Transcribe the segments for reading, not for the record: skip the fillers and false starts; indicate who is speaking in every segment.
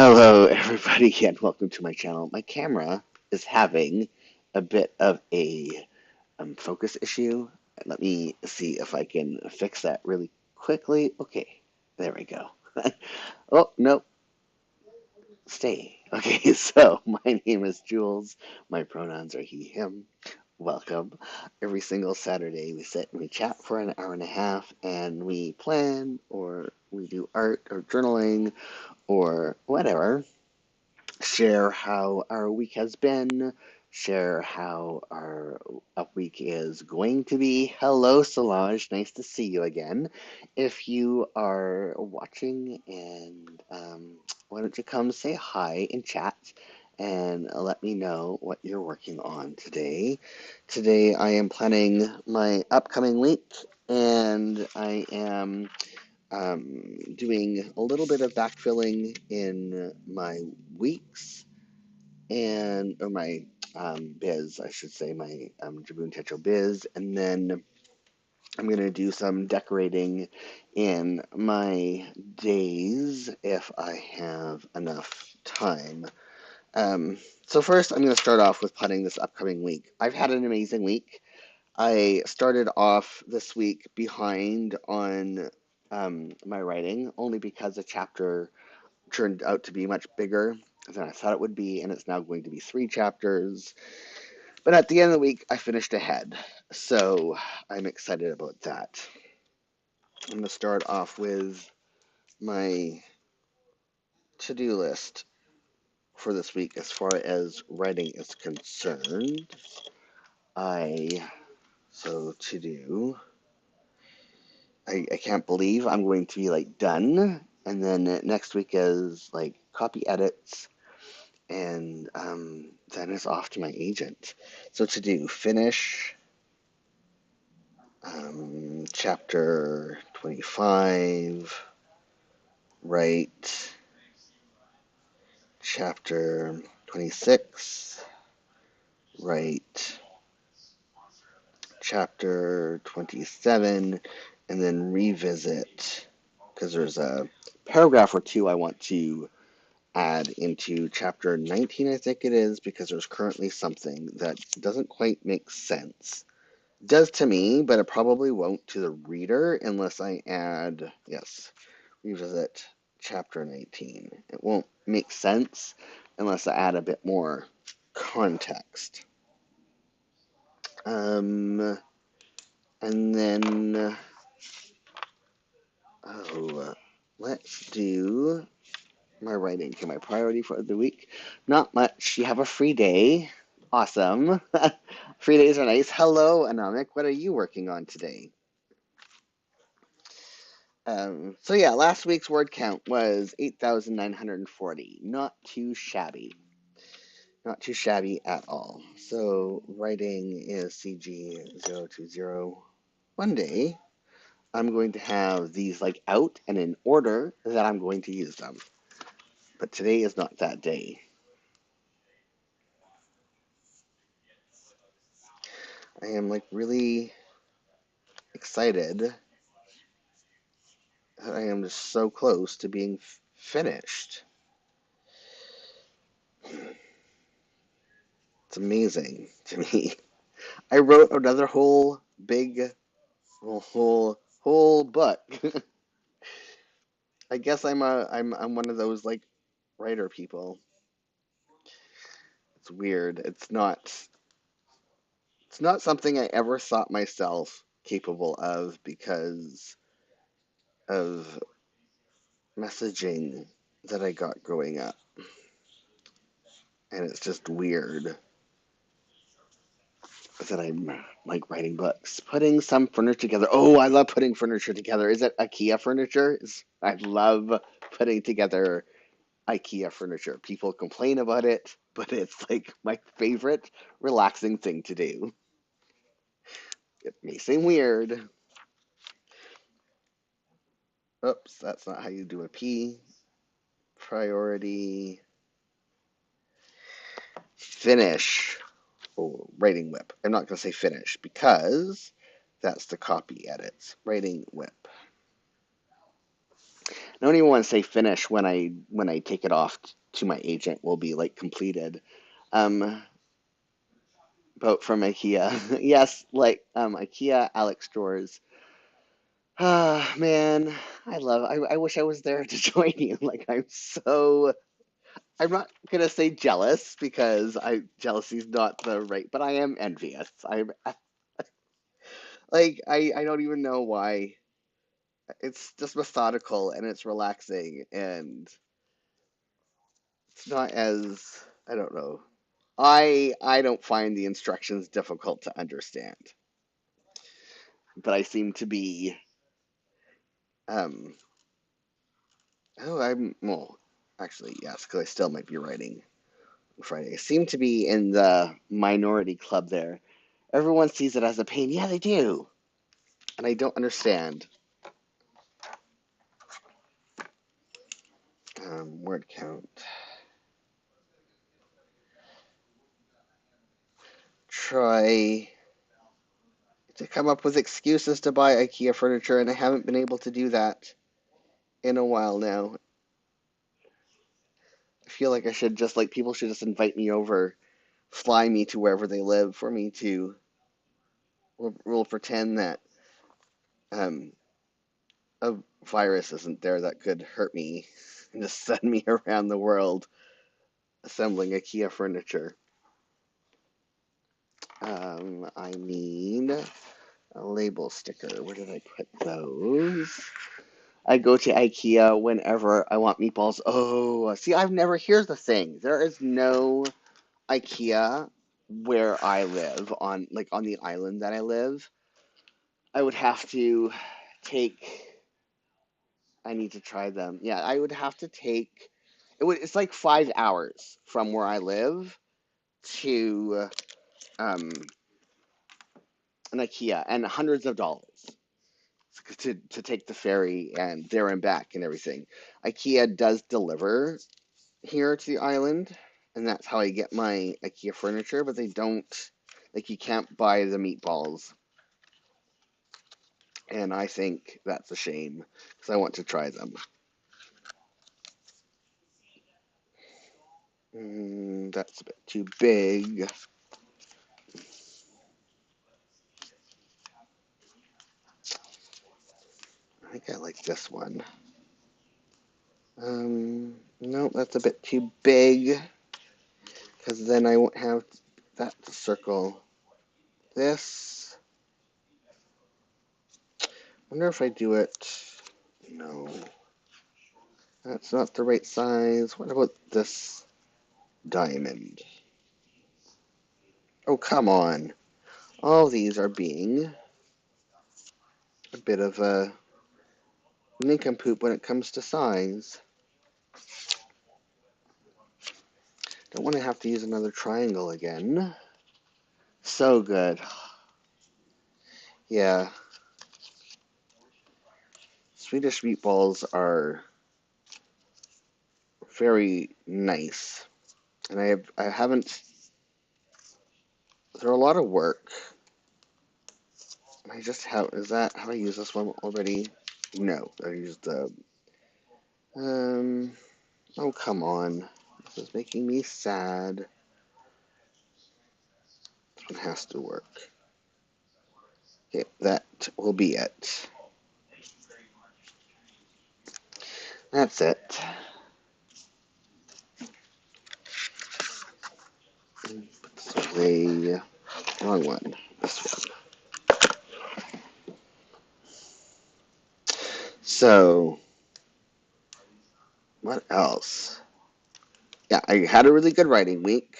Speaker 1: Hello, everybody, and welcome to my channel. My camera is having a bit of a focus issue. Let me see if I can fix that really quickly. Okay, there we go. Oh, no, stay. Okay, so my name is Jules. My pronouns are he, him. Welcome. Every single Saturday, we sit and we chat for an hour and a half, and we plan, or we do art, or journaling, or whatever. Share how our week has been, share how our up week is going to be. Hello, Solange. Nice to see you again. If you are watching, and why don't you come say hi in chat and let me know what you're working on today. Today, I am planning my upcoming week, and I am doing a little bit of backfilling in my weeks or my biz, I should say, my Jibun Techo biz, and then I'm going to do some decorating in my days if I have enough time. Um, so first, I'm going to start off with planning this upcoming week. I've had an amazing week. I started off this week behind on my writing, only because a chapter turned out to be much bigger than I thought it would be, and it's now going to be 3 chapters. But at the end of the week, I finished ahead, so I'm excited about that. I'm going to start off with my to-do list for this week as far as writing is concerned. To do. I can't believe I'm going to be like done, and then next week is like copy edits, and then it's off to my agent. So to do, finish chapter 25, write chapter 26, write chapter 27, and then revisit, because there's a paragraph or two I want to add into chapter 19, I think it is, because there's currently something that doesn't quite make sense. It does to me, but it probably won't to the reader unless I add, yes, revisit chapter 19. It won't make sense unless I add a bit more context. And then, let's do my writing to my priority for the week. Not much. You have a free day. Awesome. Free days are nice. Hello, Anamik. What are you working on today? So yeah, last week's word count was 8,940. Not too shabby. Not too shabby at all. So writing is CG020. One day, I'm going to have these like out and in order that I'm going to use them. But today is not that day. I am like really excited. I am just so close to being finished. It's amazing to me. I wrote another whole big whole book. I guess I'm one of those like writer people. It's weird. It's not something I ever thought myself capable of because of messaging that I got growing up. And it's just weird that I'm like writing books, putting some furniture together. Oh, I love putting furniture together. Is it IKEA furniture? I love putting together IKEA furniture. People complain about it, but it's like my favorite relaxing thing to do. It may seem weird. Oops, that's not how you do a P. Priority. Finish. Oh, writing whip. I'm not going to say finish because that's the copy edits. Writing whip. I don't even want to say finish when I take it off to my agent will be like completed. Um, but from IKEA, yes, like IKEA, Alex stores. Ah, man, I wish I was there to join you. Like I'm not gonna say jealous because jealousy is not the right, but I am envious. I don't even know why. It's just methodical and it's relaxing and it's not as I don't know. I don't find the instructions difficult to understand, but I seem to be um oh I'm well actually yes because I still might be writing on Friday. I seem to be in the minority club there. Everyone sees it as a pain. Yeah, they do, and I don't understand. Word count. Try to come up with excuses to buy IKEA furniture, and I haven't been able to do that in a while now. I feel like I should just like people should just invite me over, fly me to wherever they live for me to we'll pretend that um a virus isn't there that could hurt me and just send me around the world assembling IKEA furniture. I need a label sticker. Where did I put those? I go to IKEA whenever I want meatballs. Oh, see, here's the thing. There is no IKEA where I live on the island that I live. I would have to take I need to try them. Yeah, I would have to take it's like 5 hours from where I live to um an IKEA and hundreds of dollars to take the ferry and there and back and everything. IKEA does deliver here to the island, and that's how I get my IKEA furniture, but they don't like you can't buy the meatballs, and I think that's a shame because I want to try them. That's a bit too big. I think I like this one. No, that's a bit too big because then I won't have that to circle. This. Wonder if I do it. No, that's not the right size. What about this diamond? Oh, come on. All these are being a bit of a nincompoop when it comes to size. Don't want to have to use another triangle again. So good. Yeah, Swedish meatballs are very nice. And I haven't, they're a lot of work. I just have, is that, have I used this one already? No, I used the, um, oh, come on. This is making me sad. This one has to work. Okay, that will be it. That's it. Put this away. Wrong one. This one. So, what else? Yeah, I had a really good writing week.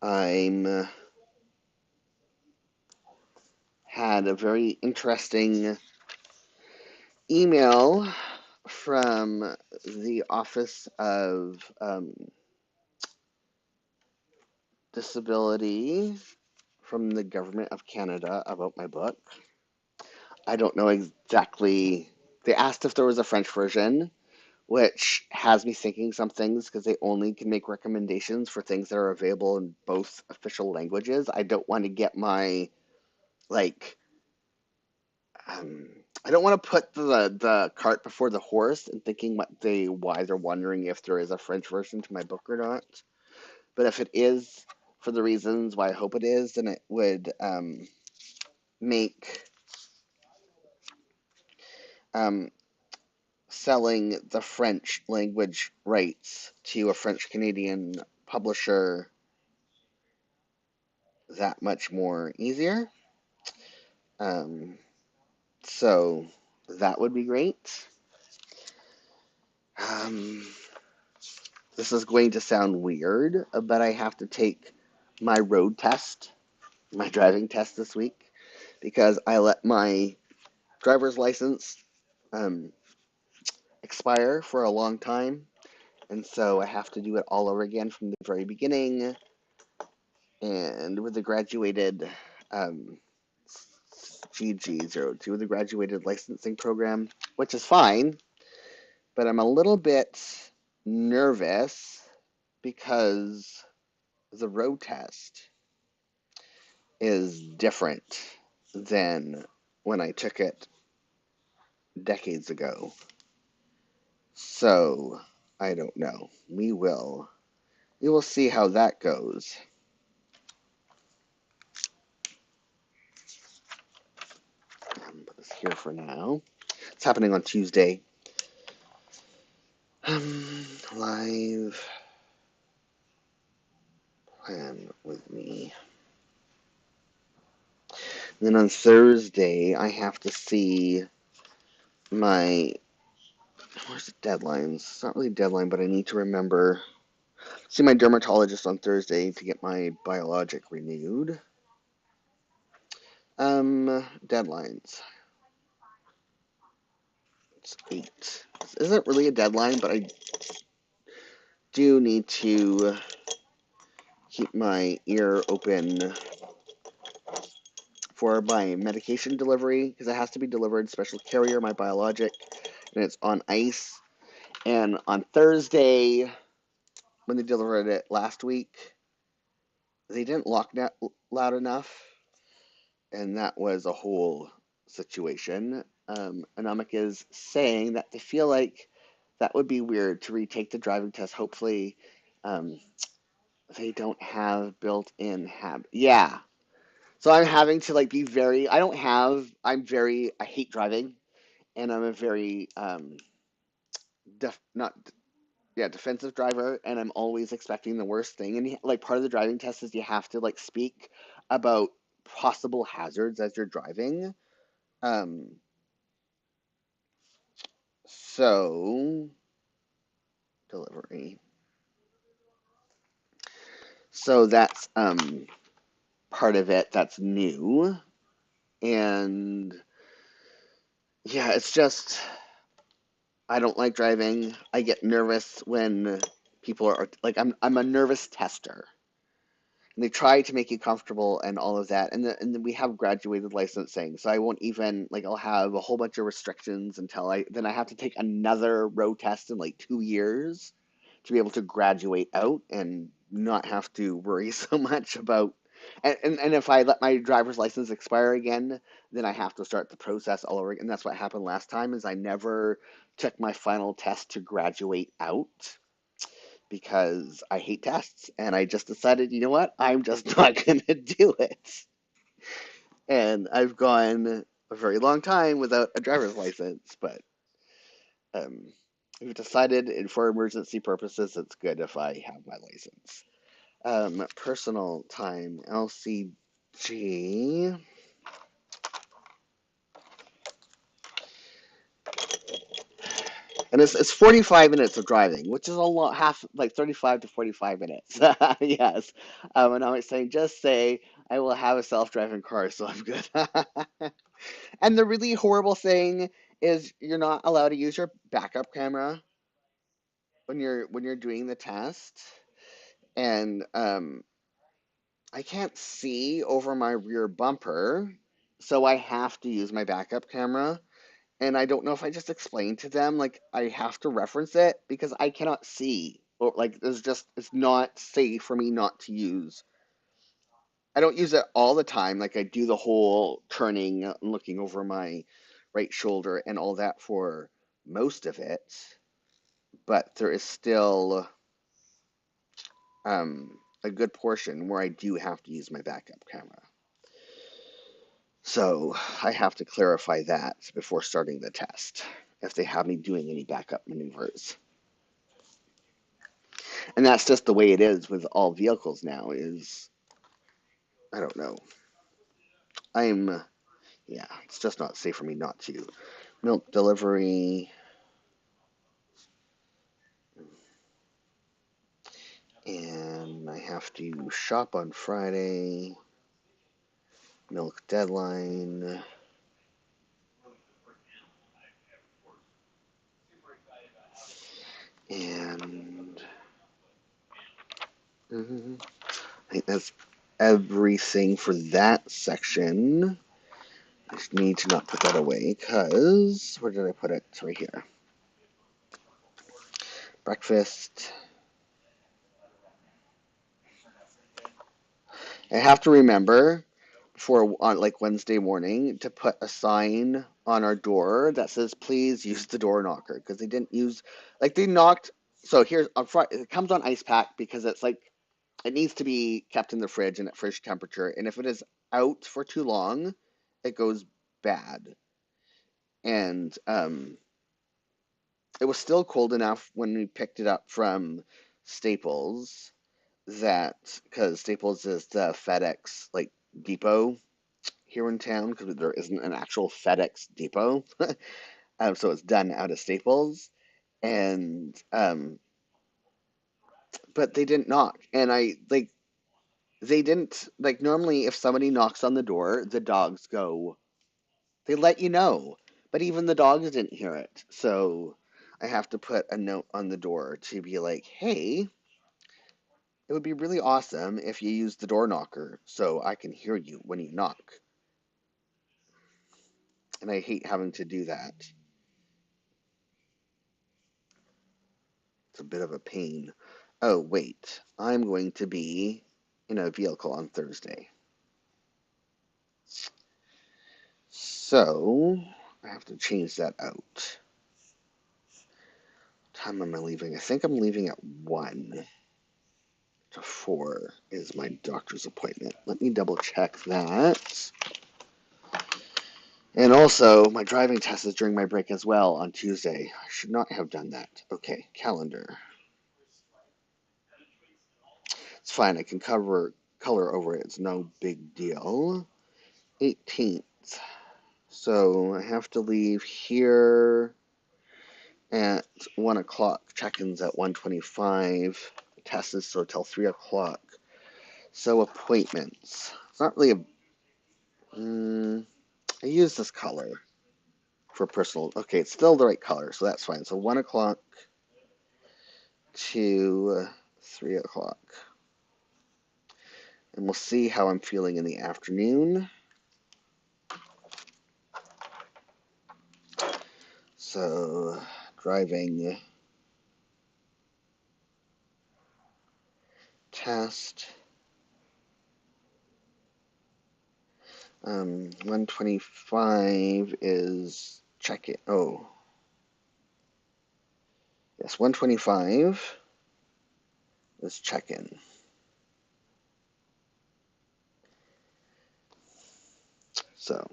Speaker 1: I'm had a very interesting email from the Office of Disability from the Government of Canada about my book. I don't know exactly. They asked if there was a French version, which has me thinking some things because they only can make recommendations for things that are available in both official languages. I don't want to get my like I don't want to put the cart before the horse and thinking why they're wondering if there is a French version to my book or not. But if it is for the reasons why I hope it is, then it would make um, selling the French language rights to a French Canadian publisher that much more easier. Um, so that would be great. Um, this is going to sound weird, but I have to take my road test, my driving test this week, because I let my driver's license um, expire for a long time. And so I have to do it all over again from the very beginning. And with the graduated um, GG02, the graduated licensing program, which is fine, but I'm a little bit nervous because the road test is different than when I took it decades ago. So I don't know. We will see how that goes. Put this here for now. It's happening on Tuesday. Live plan with me. And then on Thursday, I have to see my. Where's the deadlines? It's not really a deadline, but I need to remember. See my dermatologist on Thursday to get my biologic renewed. Deadlines. It's 8. This isn't really a deadline, but I do need to keep my ear open for my medication delivery because it has to be delivered special carrier, my biologic, and it's on ice. And on Thursday, when they delivered it last week, they didn't lock that loud enough, and that was a whole situation. Anomic is saying that they feel like that would be weird to retake the driving test. Hopefully, um, they don't have built-in habit. Yeah. So I'm having to like be very. I don't have. I'm very. I hate driving, and I'm a very not yeah, defensive driver, and I'm always expecting the worst thing. And like part of the driving test is you have to like speak about possible hazards as you're driving. Um, so delivery. So that's part of it that's new. And yeah, it's just I don't like driving. I get nervous when people are like I'm a nervous tester. And they try to make you comfortable and all of that. And then we have graduated licensing, so I won't even like I'll have a whole bunch of restrictions until I have to take another road test in like 2 years to be able to graduate out and not have to worry so much about. And if I let my driver's license expire again, then I have to start the process all over again. And that's what happened last time is I never took my final test to graduate out because I hate tests and I just decided, you know what? I'm just not going to do it. And I've gone a very long time without a driver's license, but um, we've decided for emergency purposes, it's good if I have my license. Personal time, LCG. And it's 45 minutes of driving, which is a lot, half, like 35 to 45 minutes. Yes. And I was saying, just say, I will have a self-driving car, so I'm good. And the really horrible thing is you're not allowed to use your backup camera when you're doing the test. And I can't see over my rear bumper, so I have to use my backup camera. And I don't know if I just explained to them like I have to reference it because I cannot see or like it's not safe for me not to use. I don't use it all the time. Like I do the whole turning and looking over my right shoulder and all that for most of it, but there is still a good portion where I do have to use my backup camera. So I have to clarify that before starting the test, if they have me doing any backup maneuvers. And that's just the way it is with all vehicles now is, I don't know. Yeah, it's just not safe for me not to. Milk delivery, and I have to shop on Friday. Milk deadline. And I think that's everything for that section. I just need to not put that away because where did I put it? It's right here. Breakfast. I have to remember for on like Wednesday morning to put a sign on our door that says please use the door knocker because they didn't use like they knocked. So here's on Friday it comes on ice pack because it's like it needs to be kept in the fridge and at fridge temperature, and if it is out for too long it goes bad. And it was still cold enough when we picked it up from Staples that because Staples is the FedEx like depot here in town because there isn't an actual FedEx depot. So it's done out of Staples. And but they didn't knock. And I like they didn't like normally if somebody knocks on the door, the dogs go, they let you know. But even the dogs didn't hear it. So I have to put a note on the door to be like, hey, it would be really awesome if you use the door knocker so I can hear you when you knock. And I hate having to do that. It's a bit of a pain. Oh, wait. I'm going to be in a vehicle on Thursday. So, I have to change that out. What time am I leaving? I think I'm leaving at 1 to 4 is my doctor's appointment. Let me double check that. And also, my driving test is during my break as well on Tuesday. I should not have done that. Okay, calendar. It's fine. I can color over it. It's no big deal. 18th. So I have to leave here at 1 o'clock. Check-in's at 1:25. Test is so till 3 o'clock. So appointments. It's not really a... I use this color for personal... Okay, it's still the right color, so that's fine. So 1 o'clock to 3 o'clock. And we'll see how I'm feeling in the afternoon. So, driving test. 125 is check it. Oh, yes, 125 is check-in. So,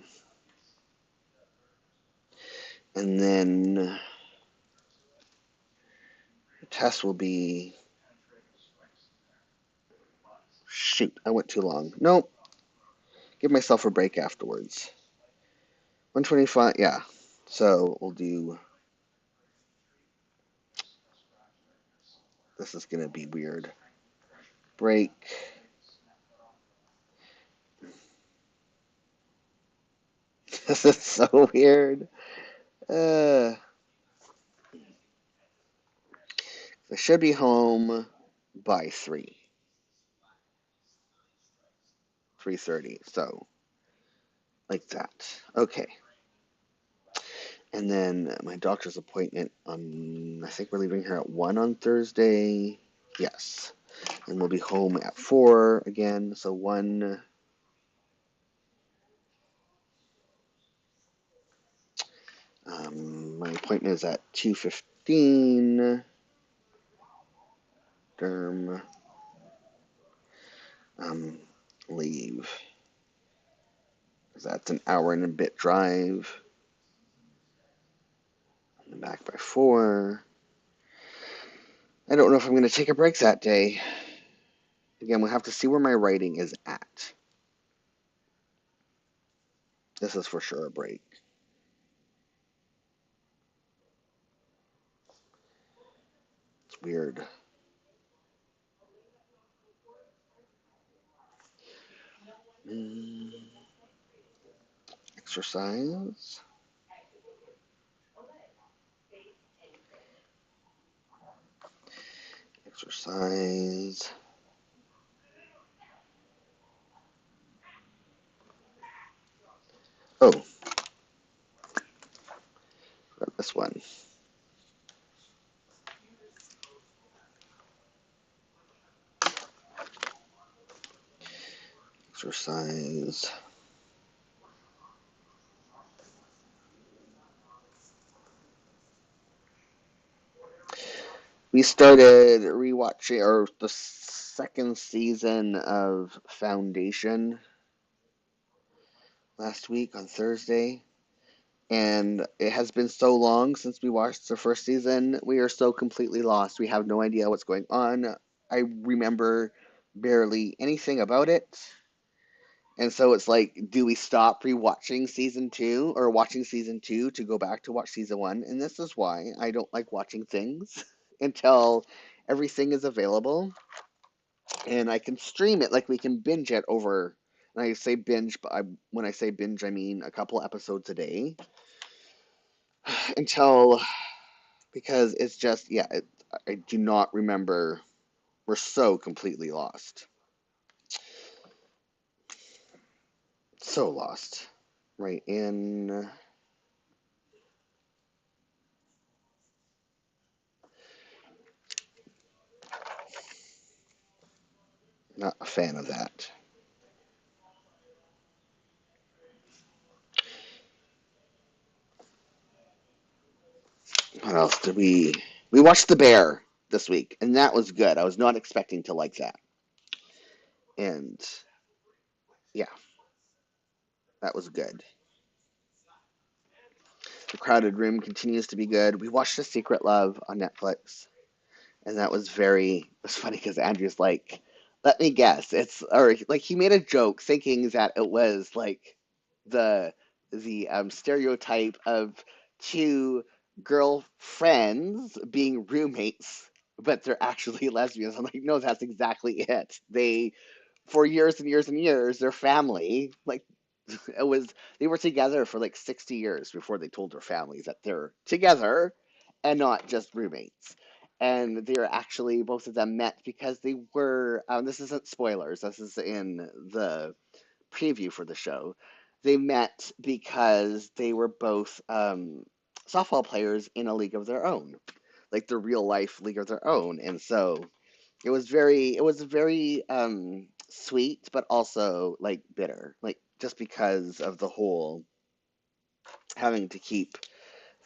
Speaker 1: and then the test will be, shoot, I went too long. Nope, give myself a break afterwards. 125, yeah. So we'll do, this is going to be weird. Break. This is so weird. I should be home by 3:30. So, like that. Okay. And then my doctor's appointment on, I think we're leaving here at 1 on Thursday. Yes. And we'll be home at 4 again. So 1, My appointment is at 2:15. Derm. Leave. That's an hour and a bit drive. I'm back by 4. I don't know if I'm going to take a break that day. Again, we'll have to see where my writing is at. This is for sure a break. It's weird. Exercise. Exercise. Oh, got this one. Exercise. We started rewatching or the second season of Foundation last week on Thursday. And it has been so long since we watched the first season. We are so completely lost. We have no idea what's going on. I remember barely anything about it. And so it's like, do we stop rewatching season 2 or watching season 2 to go back to watch season 1? And this is why I don't like watching things until everything is available and I can stream it, like we can binge it over. And I say binge, but when I say binge, I mean a couple episodes a day until, because it's just, yeah, I do not remember. We're so completely lost. So lost. Right in. Not a fan of that. What else did we watched The Bear this week, and that was good. I was not expecting to like that. And yeah, that was good. The Crowded Room continues to be good. We watched The Secret Love on Netflix, and that was it's funny because Andrew's like, let me guess, or like he made a joke thinking that it was like the stereotype of two girlfriends being roommates, but they're actually lesbians. I'm like, no, that's exactly it. For years and years and years, their family, like, it was they were together for like 60 years before they told their families that they're together and not just roommates. And they're actually, both of them met because they were, this isn't spoilers, this is in the preview for the show. They met because they were both softball players in a league of their own, like the real life league of their own. And so it was very sweet, but also like bitter, like just because of the whole having to keep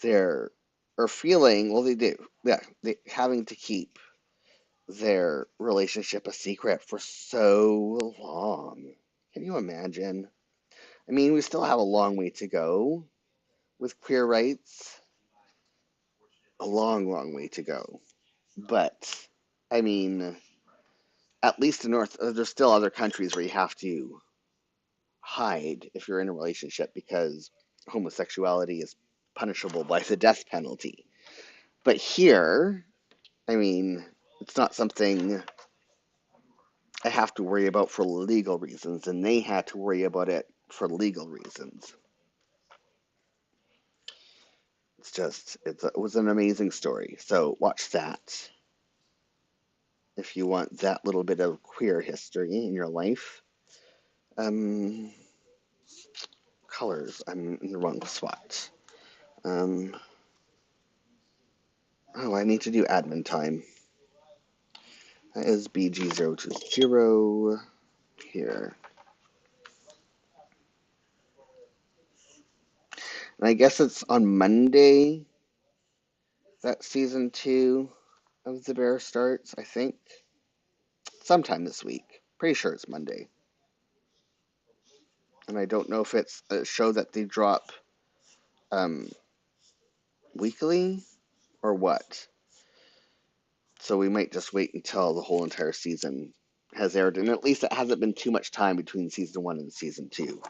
Speaker 1: their or feeling, well, they do, yeah, they having to keep their relationship a secret for so long. Can you imagine? I mean, we still have a long way to go with queer rights, a long, long way to go. But I mean, at least in North, there's still other countries where you have to hide if you're in a relationship because homosexuality is punishable by the death penalty. But here, I mean, it's not something I have to worry about for legal reasons, and they had to worry about it for legal reasons. It was an amazing story. So watch that if you want that little bit of queer history in your life. Um, colors. I'm in the wrong spot. Um, oh, I need to do admin time. That is BG020 here. And I guess it's on Monday. that season 2 of The Bear starts, I think. Sometime this week. Pretty sure it's Monday. And I don't know if it's a show that they drop um, weekly or what. So we might just wait until the whole entire season has aired. And at least it hasn't been too much time between season 1 and season 2.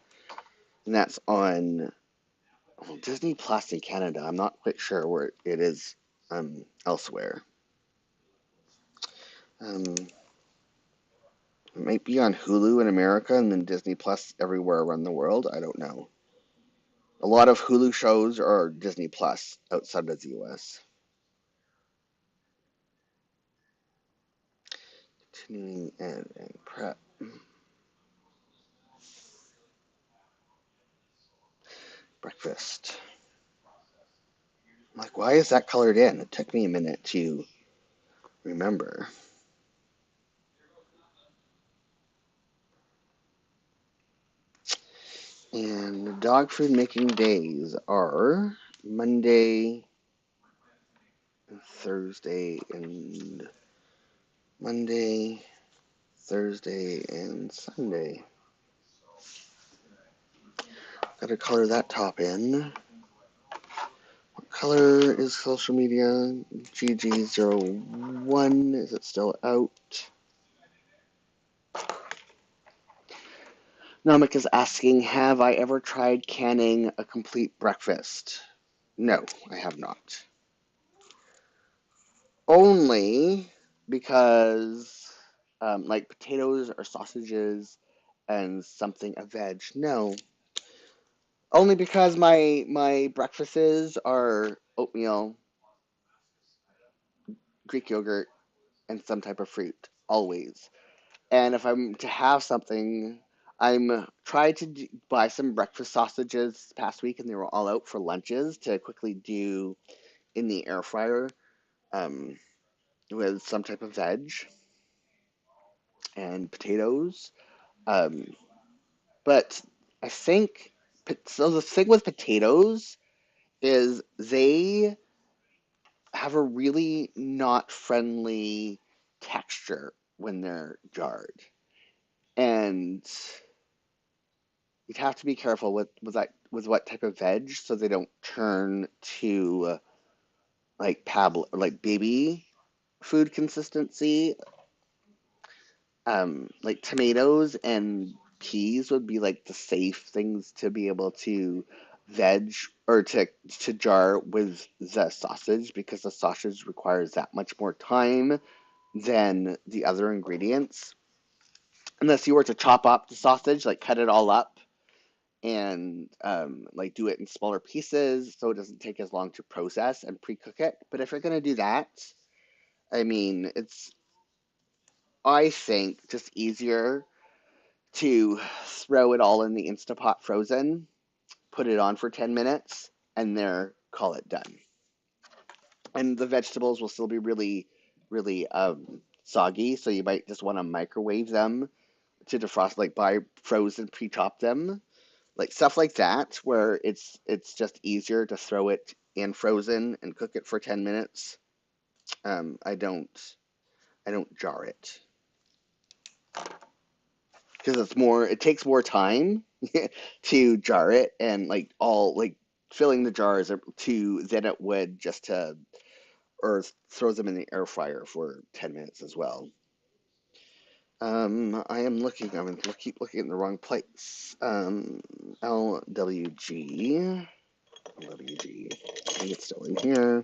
Speaker 1: And that's on Disney Plus in Canada. I'm not quite sure where it is elsewhere. It might be on Hulu in America and then Disney Plus everywhere around the world. I don't know. A lot of Hulu shows are Disney Plus outside of the US. Continuing and prep. Breakfast. I'm like, why is that colored in? It took me a minute to remember. And the dog food making days are Monday, Thursday, and Monday, Thursday, and Sunday. Gotta color that top in. What color is social media? GG01. Is it still out? Namak is asking, have I ever tried canning a complete breakfast? No, I have not. Only because, like potatoes or sausages and something a veg. No, only because my breakfasts are oatmeal, Greek yogurt, and some type of fruit always. And if I'm to have something, I'm trying to buy some breakfast sausages this past week, and they were all out for lunches to quickly do in the air fryer um, with some type of veg and potatoes. Um, but I think so. The thing with potatoes is they have a really not friendly texture when they're jarred, and you'd have to be careful with what type of veg so they don't turn to like like baby food consistency. Like tomatoes and peas would be like the safe things to be able to veg or to jar with the sausage because the sausage requires that much more time than the other ingredients. Unless you were to chop up the sausage, like cut it all up and like do it in smaller pieces so it doesn't take as long to process and pre-cook it. But if you're gonna do that, I mean, it's I think just easier to throw it all in the Instapot frozen, put it on for 10 minutes, and there, call it done. And the vegetables will still be really, really soggy, so you might just want to microwave them to defrost, like buy frozen, pre-chop them, like stuff like that, where it's just easier to throw it in frozen and cook it for 10 minutes. I don't jar it because it takes more time to jar it and like all like filling the jars to than it would just to or throw them in the air fryer for 10 minutes as well. I am looking. I'm gonna keep looking in the wrong place. LWG. LWG. I think it's still in here.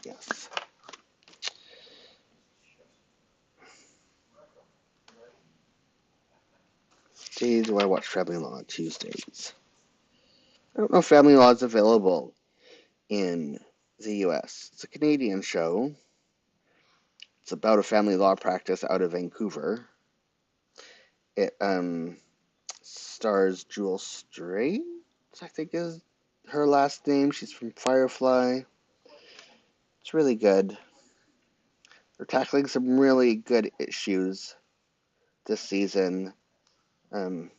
Speaker 1: Yes. Days do I watch Family Law on Tuesdays? I don't know if Family Law is available in the US. It's a Canadian show. It's about a family law practice out of Vancouver. It stars Jewel Straight, I think is her last name. She's from Firefly. It's really good. They're tackling some really good issues this season. Um,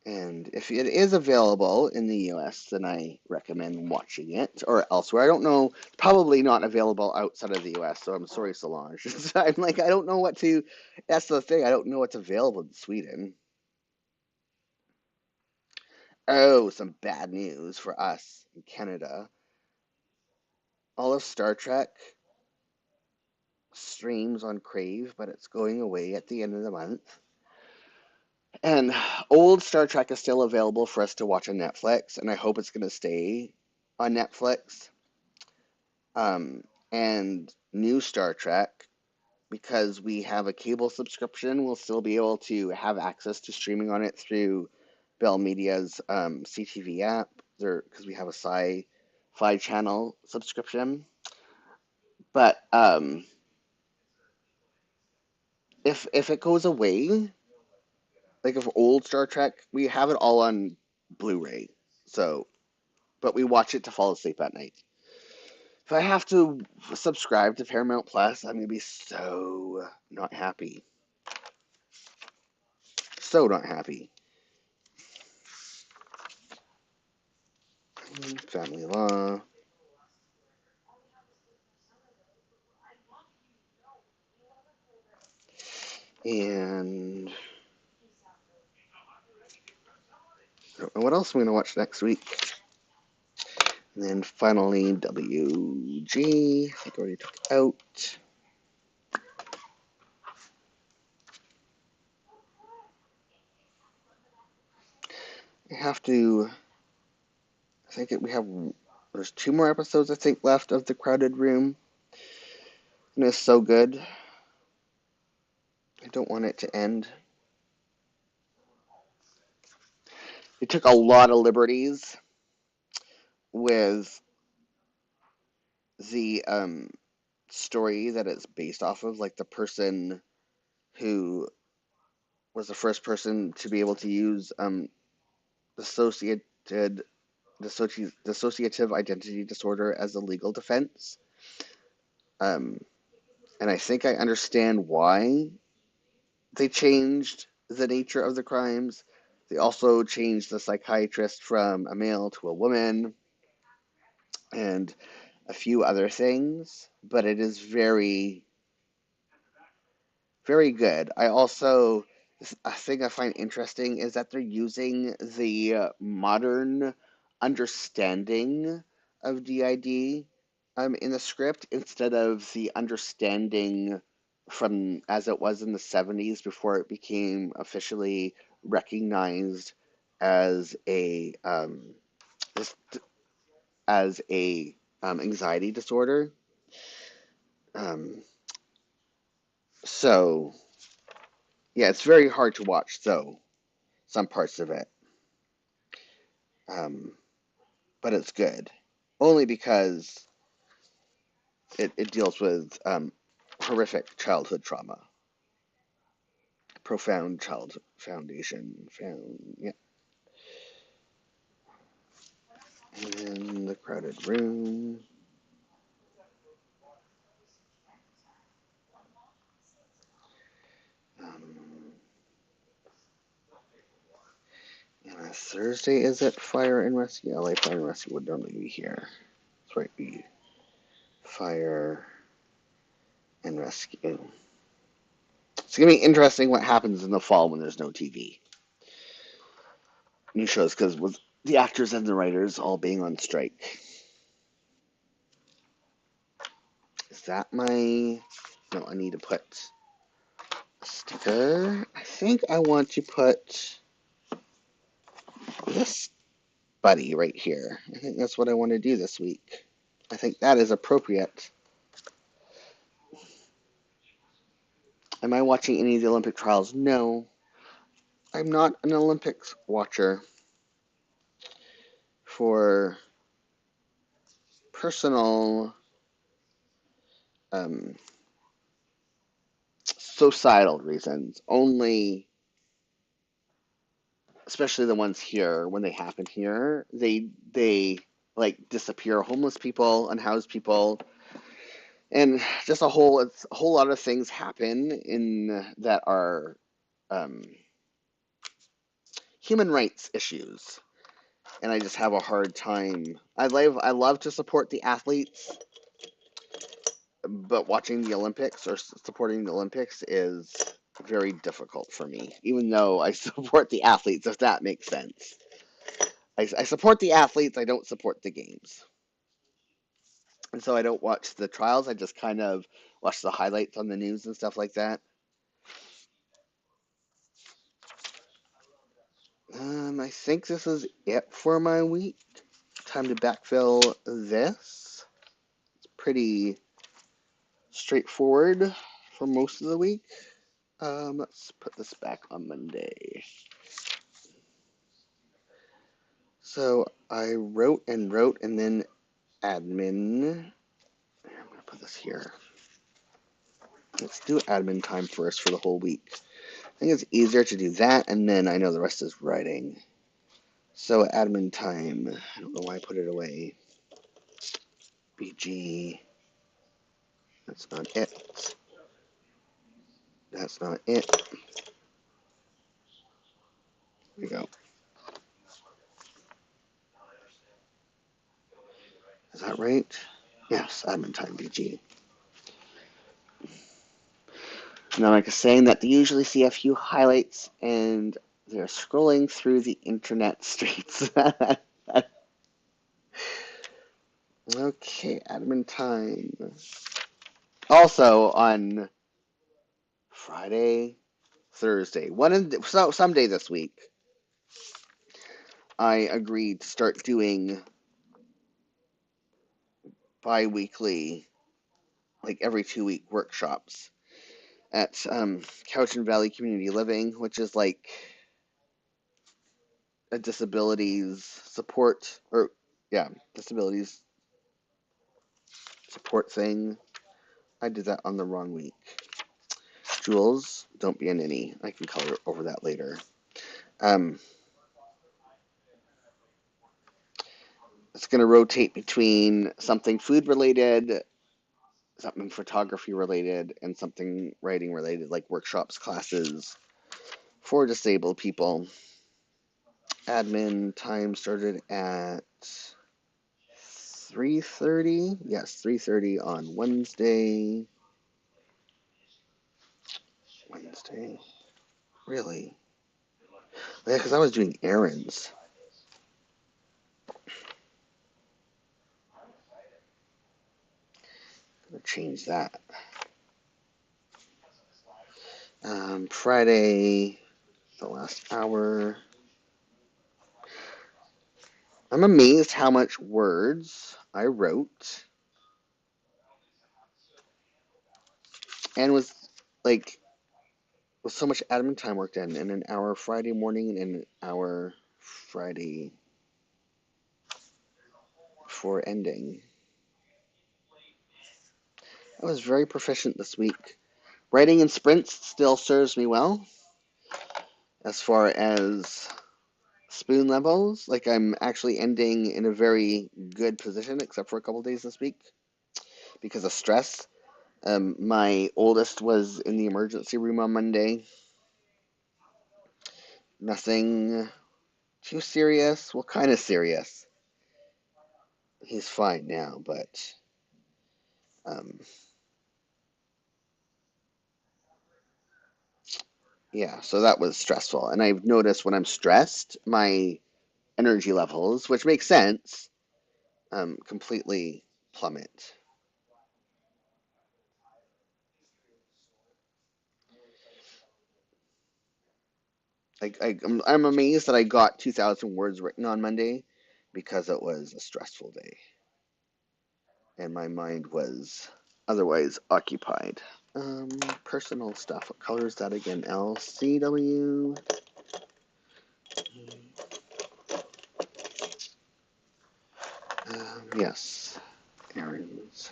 Speaker 1: And if it is available in the US, then I recommend watching it, or elsewhere. I don't know, probably not available outside of the US, so I'm sorry, Solange. I'm like, I don't know what to, that's the thing, I don't know what's available in Sweden. Oh, some bad news for us in Canada. All of Star Trek streams on Crave, but it's going away at the end of the month. And old Star Trek is still available for us to watch on Netflix, and I hope it's going to stay on Netflix. And new Star Trek, because we have a cable subscription, we'll still be able to have access to streaming on it through Bell Media's CTV app, because we have a sci-fi channel subscription. But if it goes away, like if old Star Trek, we have it all on Blu-ray, so but we watch it to fall asleep at night. If I have to subscribe to Paramount Plus, I'm gonna be so not happy. So not happy. Family Law. And I don't know what else I'm gonna watch next week. And then finally WG. I think I already took it out. I have to. I think we have. There's 2 more episodes I think left of The Crowded Room, and it's so good. I don't want it to end. They took a lot of liberties with the story that it's based off of, like the person who was the first person to be able to use dissociated dissociative identity disorder as a legal defense. Um, and I think I understand why they changed the nature of the crimes. They also changed the psychiatrist from a male to a woman and a few other things, but it is very, very good. I also, a thing I find interesting is that they're using the modern understanding of DID in the script instead of the understanding from as it was in the 70s before it became officially recognized as a as a anxiety disorder. Um, so yeah, it's very hard to watch though some parts of it, um, but it's good only because it deals with horrific childhood trauma, profound child foundation, found yeah, in the crowded room. Um, and on Thursday is it Fire and Rescue? LA Fire and Rescue would normally be here. That's right, we Fire and Rescue. It's gonna be interesting what happens in the fall when there's no TV. New shows because with the actors and the writers all being on strike. Is that my? No, I need to put a sticker. I think I want to put this buddy right here. I think that's what I want to do this week. I think that is appropriate. Am I watching any of the Olympic trials? No, I'm not an Olympics watcher for personal um, societal reasons. Only, especially the ones here when they happen here, they like disappear homeless people, unhoused people, and just a whole lot of things happen in that are um, human rights issues, and I just have a hard time. I love to support the athletes, but watching the Olympics or supporting the Olympics is very difficult for me, even though I support the athletes, if that makes sense. I support the athletes, I don't support the games. And so I don't watch the trials, I just kind of watch the highlights on the news and stuff like that. I think this is it for my week. Time to backfill this. It's pretty straightforward for most of the week. Let's put this back on Monday. So I wrote and then admin. I'm going to put this here. Let's do admin time first for the whole week. I think it's easier to do that, and then I know the rest is writing. So admin time. I don't know why I put it away. BG. That's not it. That's not it. There we go. Is that right? Yes, admin time BG. Now, like I was saying, that they usually see a few highlights and they're scrolling through the internet streets. Okay, admin time. Also on Friday, Thursday, someday this week, I agreed to start doing bi-weekly, like every 2 week workshops at Cowichan Valley Community Living, which is like a disabilities support, or yeah, disabilities support thing. I did that on the wrong week. Jules, don't be a ninny. I can color over that later. It's going to rotate between something food related, something photography related, and something writing related, like workshops, classes for disabled people. Admin time started at 3:30. Yes, 3:30 on Wednesday. Wednesday? Really? Yeah, because I was doing errands. I'm going to change that. Friday, the last hour. I'm amazed how much words I wrote, and like with so much admin time worked in an hour Friday morning and an hour Friday for ending. I was very proficient this week. Writing in sprints still serves me well as far as spoon levels. Like I'm actually ending in a very good position, except for a couple days this week because of stress. My oldest was in the emergency room on Monday. Nothing too serious. Well, kind of serious. He's fine now, but um, yeah, so that was stressful. And I've noticed when I'm stressed, my energy levels, which makes sense, completely plummet. I'm amazed that I got 2,000 words written on Monday because it was a stressful day and my mind was otherwise occupied. Personal stuff. What color is that again? LCW. Yes. Errands.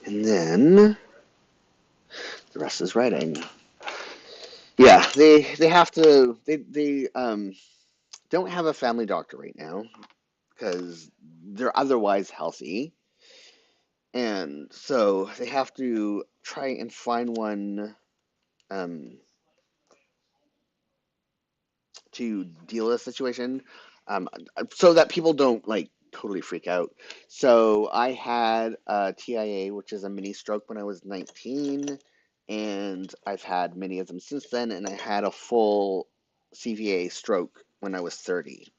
Speaker 1: And then the rest is writing. Yeah, they have to they don't have a family doctor right now. because they're otherwise healthy. And so they have to try and find one um, to deal with the situation, um, so that people don't like totally freak out. So I had a TIA, which is a mini stroke, when I was 19, and I've had many of them since then. And I had a full CVA stroke when I was 30.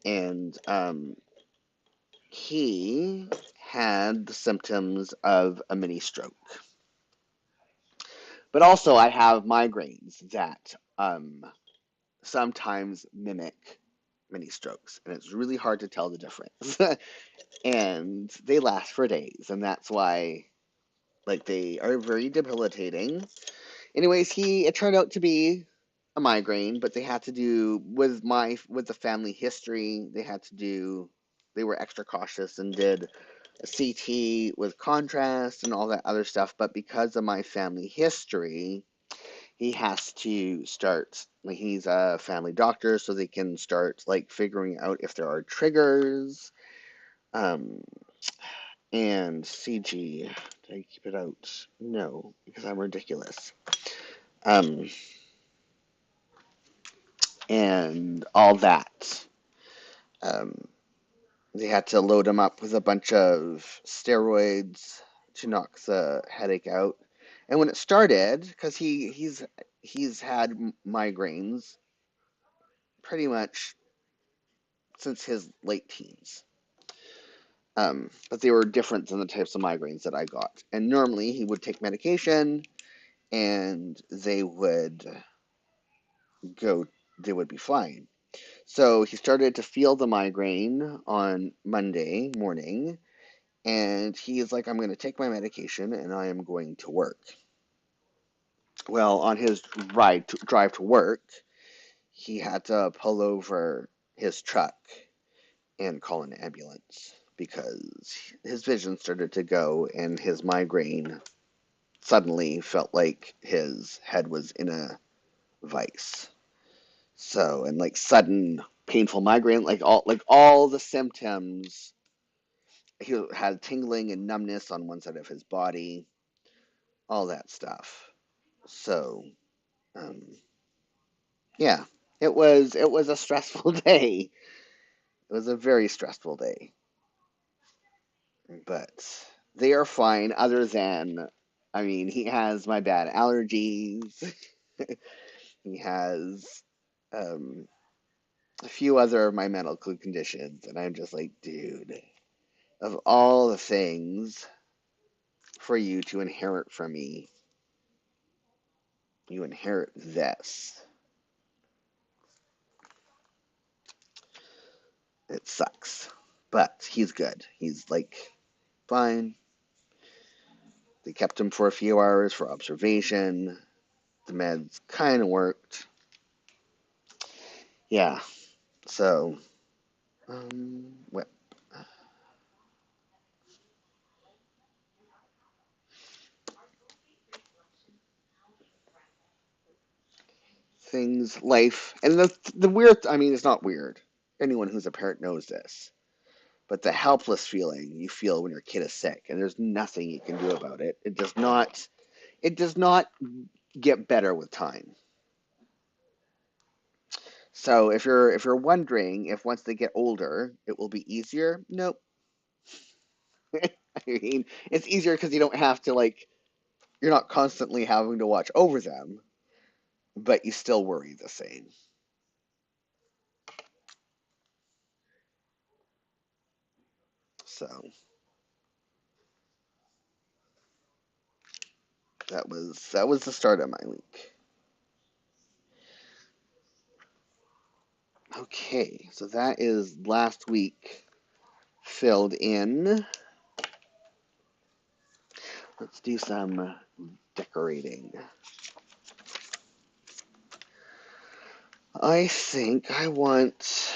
Speaker 1: And he had the symptoms of a mini stroke. But also, I have migraines that sometimes mimic mini strokes, and it's really hard to tell the difference. And they last for days, and that's why, like, they are very debilitating. Anyways, it turned out to be a migraine, but they had to do with the family history. They were extra cautious and did a CT with contrast and all that other stuff. But because of my family history, he has to start, like, he's a family doctor, so they can start like figuring out if there are triggers. Um, and CG, did I keep it out? No, because I'm ridiculous. Um, and all that. Um, they had to load him up with a bunch of steroids to knock the headache out. And when it started, because he's had migraines pretty much since his late teens. But they were different than the types of migraines that I got. And normally he would take medication and go, they would be fine. So he started to feel the migraine on Monday morning, and he's like, I'm going to take my medication and I am going to work. Well, on his drive to work, he had to pull over his truck and call an ambulance because his vision started to go and his migraine suddenly felt like his head was in a vice. So, and like sudden painful migraine, like all the symptoms. He had tingling and numbness on one side of his body, all that stuff. So, um, yeah, it was a stressful day. It was a very stressful day, but they are fine. Other than, I mean, he has my bad allergies. He has um, a few other of my medical conditions, and I'm just like, dude, of all the things for you to inherit from me, you inherit this. It sucks. But he's good. He's like fine. They kept him for a few hours for observation. The meds kind of worked. Yeah. So, what things, life, and the weird. I mean, it's not weird. Anyone who's a parent knows this. But the helpless feeling you feel when your kid is sick, and there's nothing you can do about it. It does not. It does not get better with time. So if you're wondering if once they get older it will be easier, nope. I mean, it's easier because you don't have to like you're not constantly having to watch over them, but you still worry the same. So that was the start of my week. Okay, so that is last week filled in. Let's do some decorating. I think I want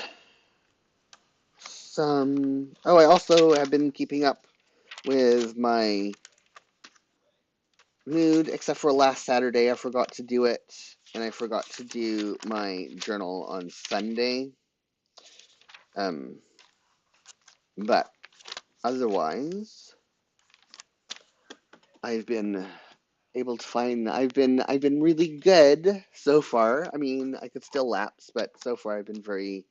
Speaker 1: some. Oh, I also have been keeping up with my mood, except for last Saturday. I forgot to do it, and I forgot to do my journal on Sunday. Um, But otherwise, I've been able to find I've been really good so far. I mean, I could still lapse, but so far I've been very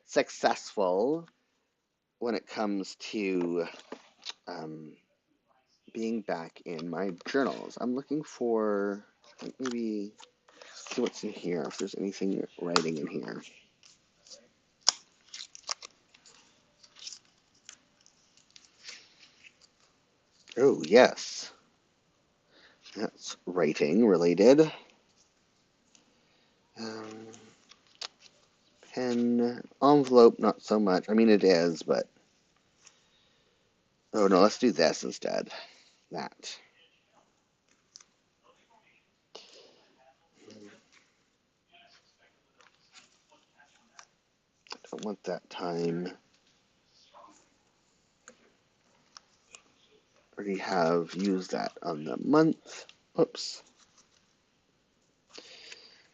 Speaker 1: successful when it comes to um, being back in my journals. I'm looking for maybe see what's in here, if there's anything writing in here. Oh, yes. That's writing related. Um, pen, envelope, not so much. I mean, it is, but oh no, let's do this instead. That. Don't want that time. Already have used that on the month. Oops.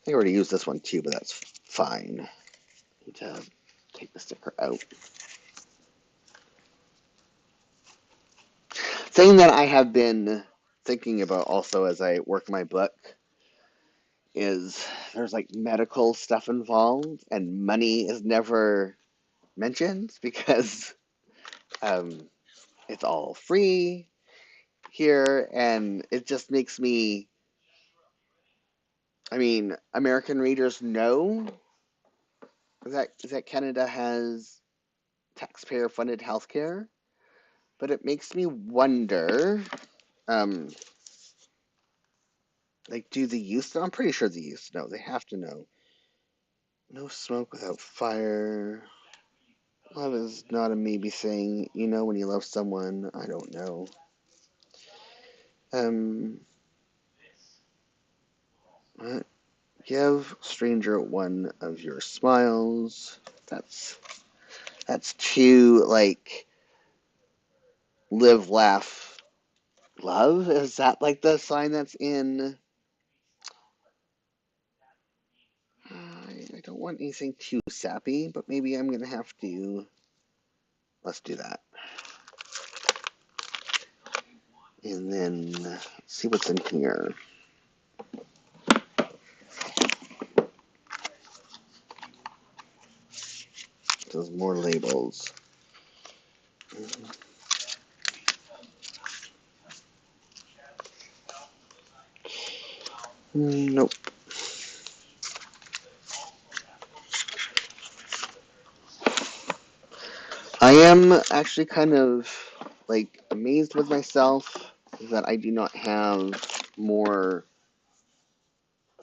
Speaker 1: I already used this one too, but that's fine. Need to take the sticker out. Thing that I have been thinking about also as I work my book is there's like medical stuff involved, and money is never mentioned because um, it's all free here, and it just makes me. I mean, American readers know that Canada has taxpayer-funded healthcare, but it makes me wonder. Um, like, do the youth? I'm pretty sure the youth know. They have to know. No smoke without fire. Love is not a maybe thing. You know when you love someone. I don't know. Um, what? Give stranger one of your smiles. That's too like live, laugh, love. Is that like the sign that's in? I don't want anything too sappy, but maybe I'm gonna have to. Let's do that, and then see what's in here. There's more labels. Nope. I am actually kind of like amazed with myself that I do not have more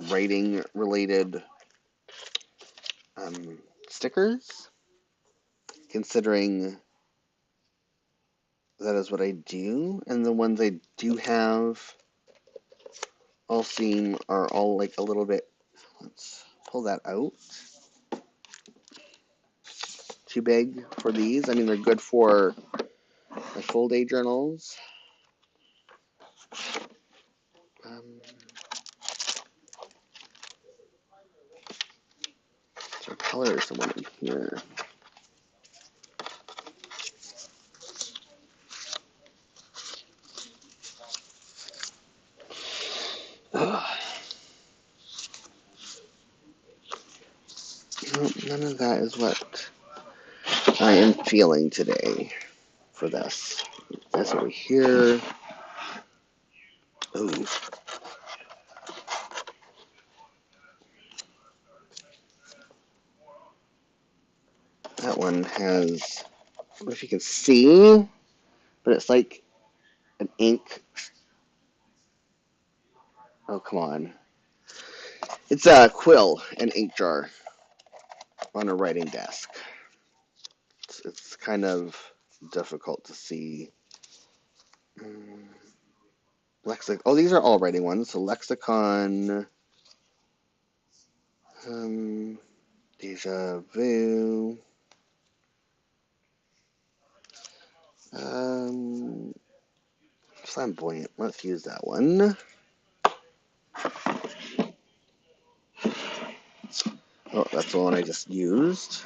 Speaker 1: writing related um, stickers, considering that is what I do, and the ones I do have all seem are all like a little bit. Let's pull that out. Too big for these. I mean, they're good for my full day journals. Um, what color is the one in here? Ugh. No, none of that is what I am feeling today for this. This over here. Oh, that one has, I don't know if you can see, but it's like an ink. Oh, come on. It's a quill, an ink jar on a writing desk. It's kind of difficult to see. Oh, these are all writing ones. So lexicon, um, deja vu, um, flamboyant. Let's use that one. Oh, that's the one I just used.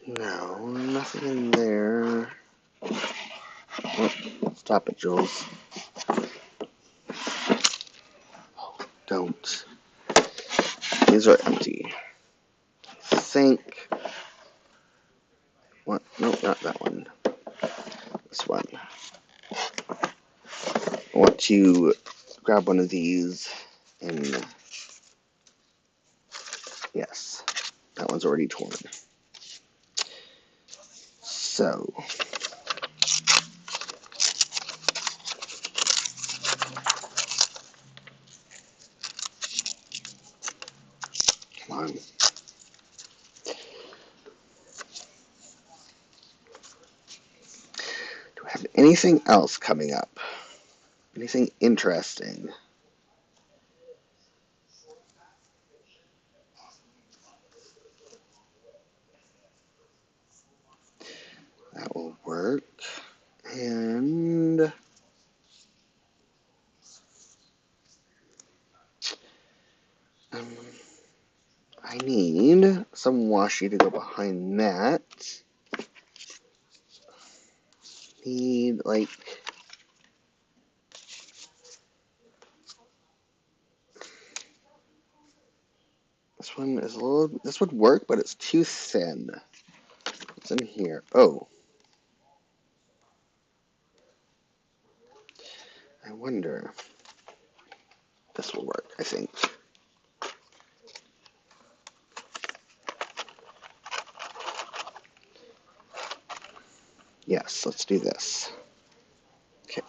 Speaker 1: No, nothing in there. Oh, stop it, Jules. Don't. These are empty. Sink. What? No, not that one. This one. I want to grab one of these and yes, that one's already torn. So, come on. Do I have anything else coming up? Anything interesting? That will work. And um, I need some washi to go behind that. Need like this one is a little. This would work, but it's too thin. What's in here? Oh, I wonder. This will work, I think. Yes, let's do this. Okay.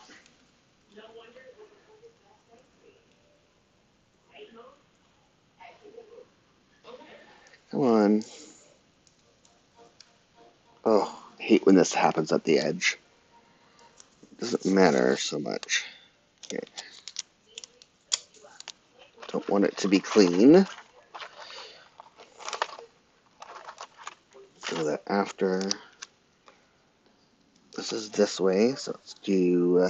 Speaker 1: Come on. Oh, I hate when this happens at the edge. It doesn't matter so much. Okay. Don't want it to be clean. So that after this is this way, so let's do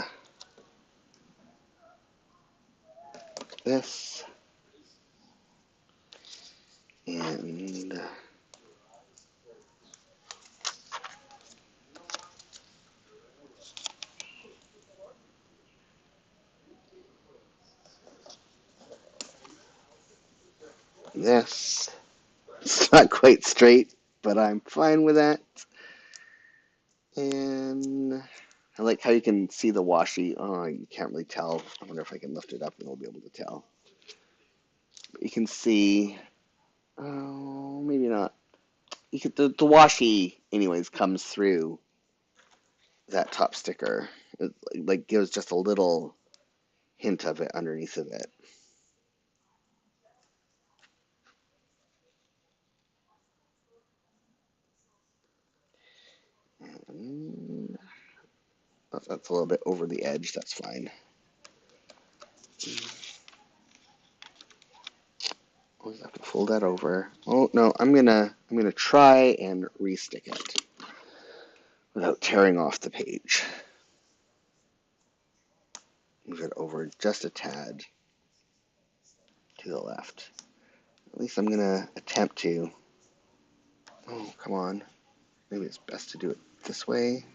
Speaker 1: this and this. It's not quite straight, but I'm fine with that. And I like how you can see the washi. Oh, you can't really tell. I wonder if I can lift it up and we'll be able to tell. But you can see, oh, maybe not. You could, the washi, anyways, comes through that top sticker. It like gives just a little hint of it underneath of it. And that's a little bit over the edge. That's fine. Always have to fold that over. Oh no, I'm gonna try and restick it without tearing off the page. Move it over just a tad to the left. At least I'm gonna attempt to. Oh, come on. Maybe it's best to do it this way.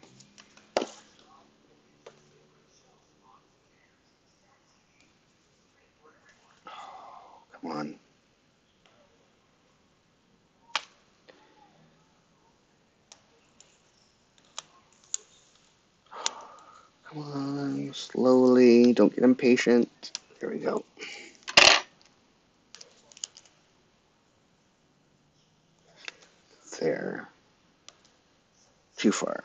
Speaker 1: Come on. Come on. Slowly. Don't get impatient. There we go. There. Too far.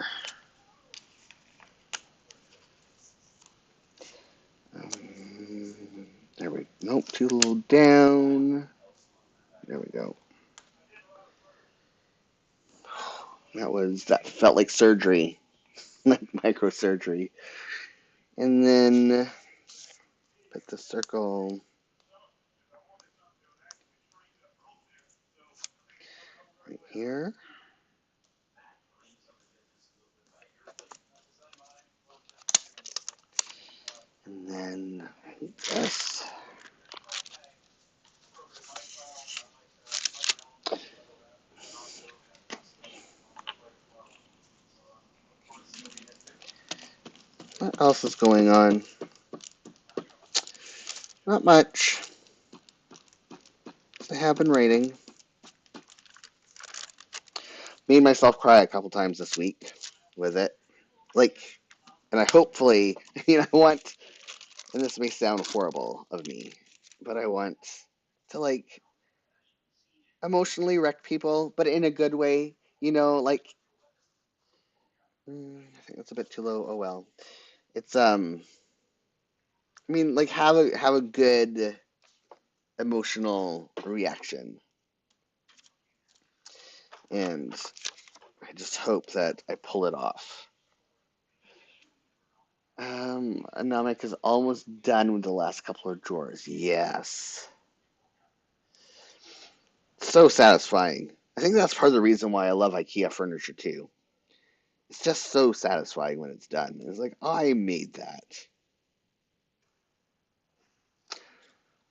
Speaker 1: There we go. Nope, too low down. There we go. That felt like surgery, like microsurgery. And then put the circle right here. And then this. What else is going on? Not much. They have been raining. Made myself cry a couple times this week with it. Like, and I hopefully, I want, and this may sound horrible of me, but I want to, like, emotionally wreck people, but in a good way. Like, I think that's a bit too low. Oh well. It's like, have a good emotional reaction, and I just hope that I pull it off. Anomic is almost done with the last couple of drawers. Yes. So satisfying. I think that's part of the reason why I love IKEA furniture too. It's just so satisfying when it's done. It's like, I made that.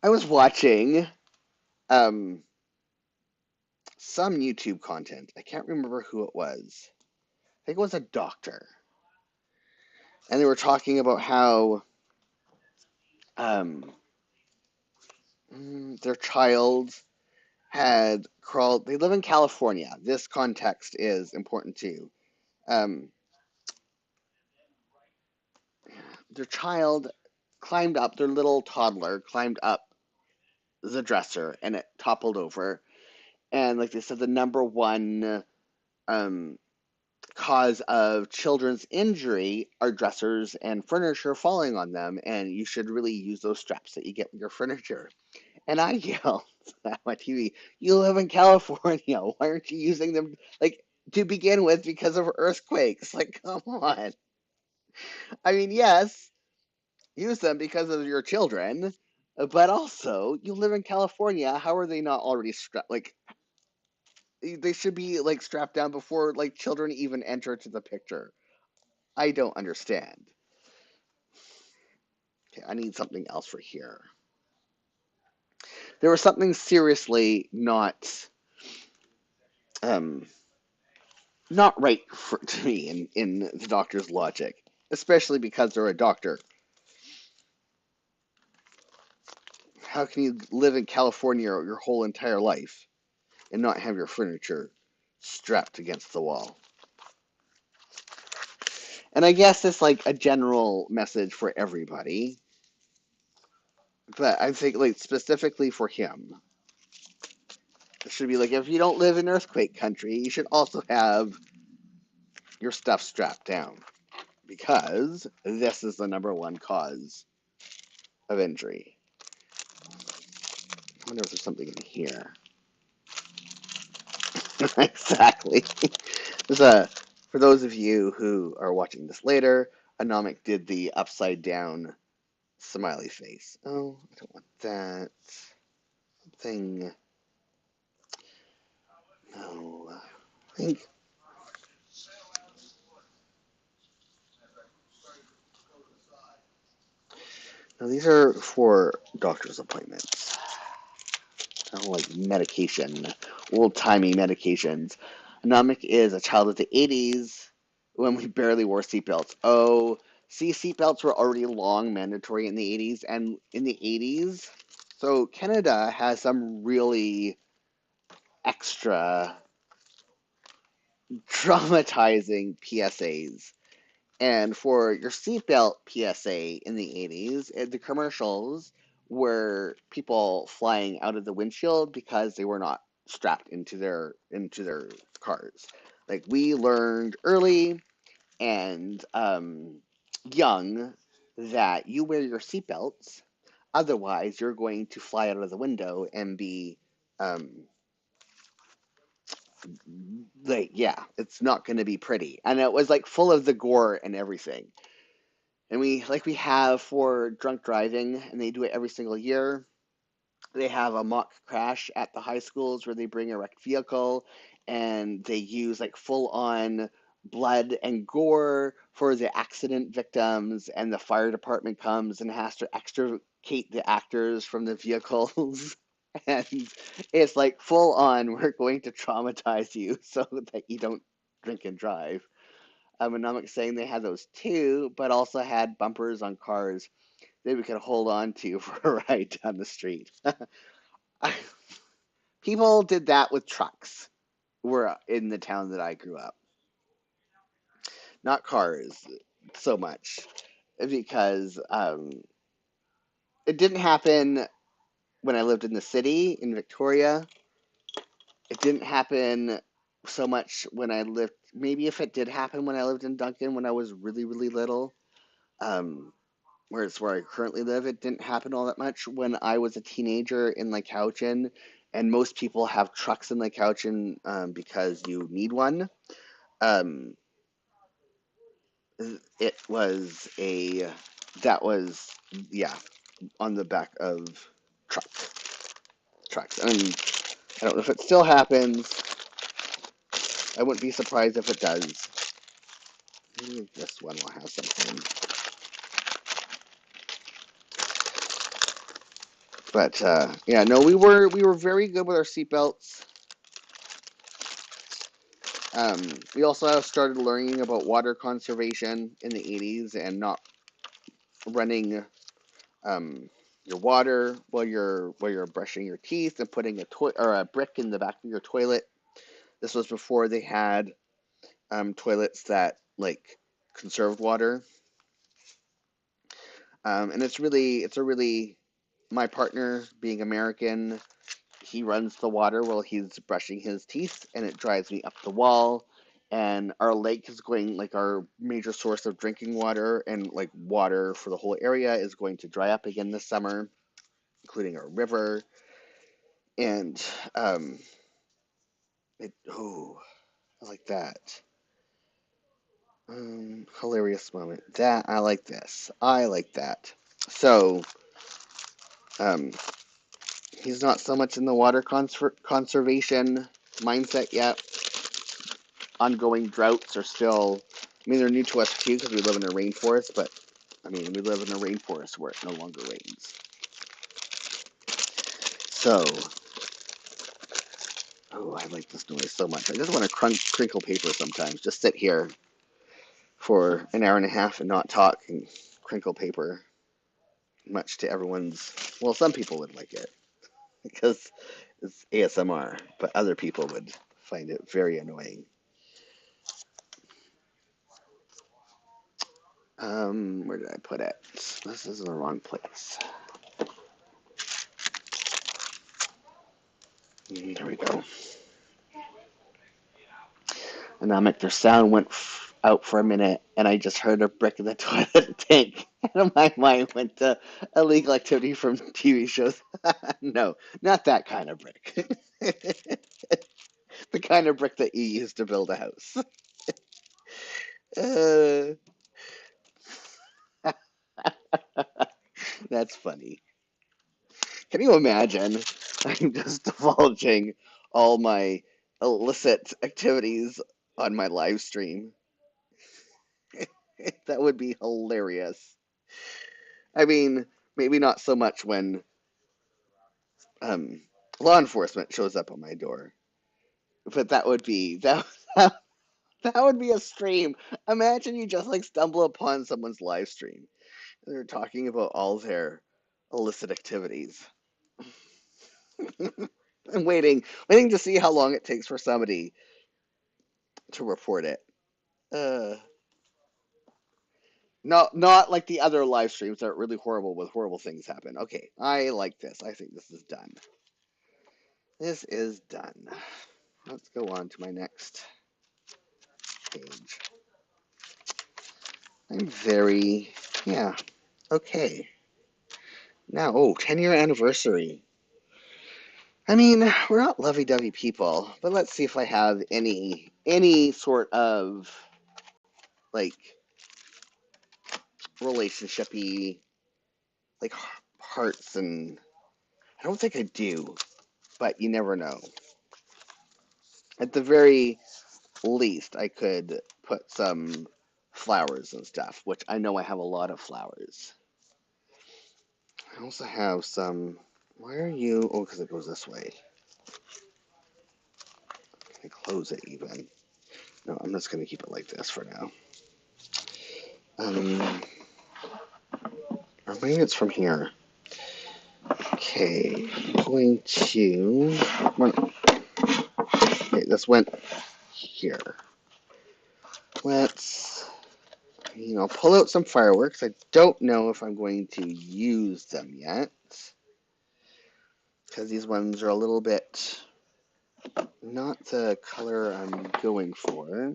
Speaker 1: I was watching um some YouTube content. I can't remember who it was. I think it was a doctor. And they were talking about how um their child had crawled. They live in California. This context is important too. Um, their child climbed up, their little toddler climbed up the dresser and it toppled over. And like they said, the number one um, cause of children's injury are dressers and furniture falling on them. And you should really use those straps that you get with your furniture. And I yelled at my TV, "You live in California. Why aren't you using them, like, to begin with, because of earthquakes? Like, come on." I mean, yes, use them because of your children, but also, you live in California. How are they not already strapped? Like, they should be, like, strapped down before, like, children even enter to the picture. I don't understand. Okay, I need something else for here. There was something seriously um, not right to me in the doctor's logic, especially because they're a doctor. How can you live in California your whole entire life and not have your furniture strapped against the wall? And I guess it's like a general message for everybody, but I think, like, specifically for him, it should be like, if you don't live in earthquake country, you should also have your stuff strapped down, because this is the number one cause of injury. I wonder if there's something in here. Exactly. There's for those of you who are watching this later, Anomic did the upside down smiley face. Oh, I don't want that thing. No, I think. No, these are for doctor's appointments. Oh, like medication, old-timey medications. Anomic is a child of the 80s when we barely wore seatbelts. Oh, see, seatbelts were already long mandatory in the 80s, and in the 80s, so Canada has some really extra traumatizing PSAs. And for your seatbelt PSA in the 80s, the commercials were people flying out of the windshield because they were not strapped into their cars. Like, we learned early and young that you wear your seatbelts, otherwise you're going to fly out of the window and be um, like, yeah, it's not going to be pretty. And it was like full of the gore and everything. And we have for drunk driving, and they do it every single year. They have a mock crash at the high schools where they bring a wrecked vehicle and they use, like, full on blood and gore for the accident victims, and the fire department comes and has to extricate the actors from the vehicles. And it's like, full on, we're going to traumatize you so that you don't drink and drive. And I'm not saying they had those too, but also had bumpers on cars that we could hold on to for a ride down the street. People did that with trucks. Were in the town that I grew up, not cars so much, because it didn't happen when I lived in the city in Victoria. It didn't happen so much when I lived. Maybe if it did happen when I lived in Duncan when I was really, really little, um, where it's where I currently live, it didn't happen all that much. When I was a teenager in Lake Cowichan, and most people have trucks in Lake Cowichan because you need one. Um, it was a that was yeah on the back of trucks. I mean, I don't know if it still happens. I wouldn't be surprised if it does. Maybe this one will have something. But yeah, no, we were very good with our seatbelts. We also started learning about water conservation in the 80s and not running um, your water while you're brushing your teeth and putting a brick in the back of your toilet. This was before they had toilets that like conserved water. And it's a really my partner being American, he runs the water while he's brushing his teeth, and it drives me up the wall. And our lake is going like our major source of drinking water and like water for the whole area is going to dry up again this summer, including our river. And I like that. Hilarious moment. That I like this. I like that. So, um, he's not so much in the water conservation mindset yet. Ongoing droughts are still, I mean, they're new to us too because we live in a rainforest, but I mean, we live in a rainforest where it no longer rains. So, oh, I like this noise so much. I just want to crinkle paper sometimes. Just sit here for an hour and a half and not talk and crinkle paper, much to everyone's, well, some people would like it because it's ASMR, but other people would find it very annoying. Where did I put it? This is in the wrong place. There we go. And their sound went out for a minute, and I just heard a brick in the toilet tank. And my mind went to illegal activity from TV shows. No, not that kind of brick. The kind of brick that you use to build a house. Uh, that's funny. Can you imagine? I'm just divulging all my illicit activities on my live stream. That would be hilarious. I mean, maybe not so much when um, law enforcement shows up on my door, but that would be a stream. Imagine you just like stumble upon someone's live stream. And they're talking about all their illicit activities. I'm waiting to see how long it takes for somebody to report it. Uh, not like the other live streams that are really horrible with horrible things happen. Okay, I like this. I think this is done. This is done. Let's go on to my next page. I'm very, yeah, okay. Now, 10-year anniversary. I mean, we're not lovey-dovey people, but let's see if I have any sort of like relationshipy like hearts, and I don't think I do, but you never know. At the very least, I could put some flowers and stuff, which I know I have a lot of flowers. I also have some. Why are you? Oh, because it goes this way. Can I close it even? No, I'm just going to keep it like this for now. Um, or maybe it's from here. Okay, I'm going to. Okay, this went here. Let's, pull out some fireworks. I don't know if I'm going to use them yet, because these ones are a little bit not the color I'm going for.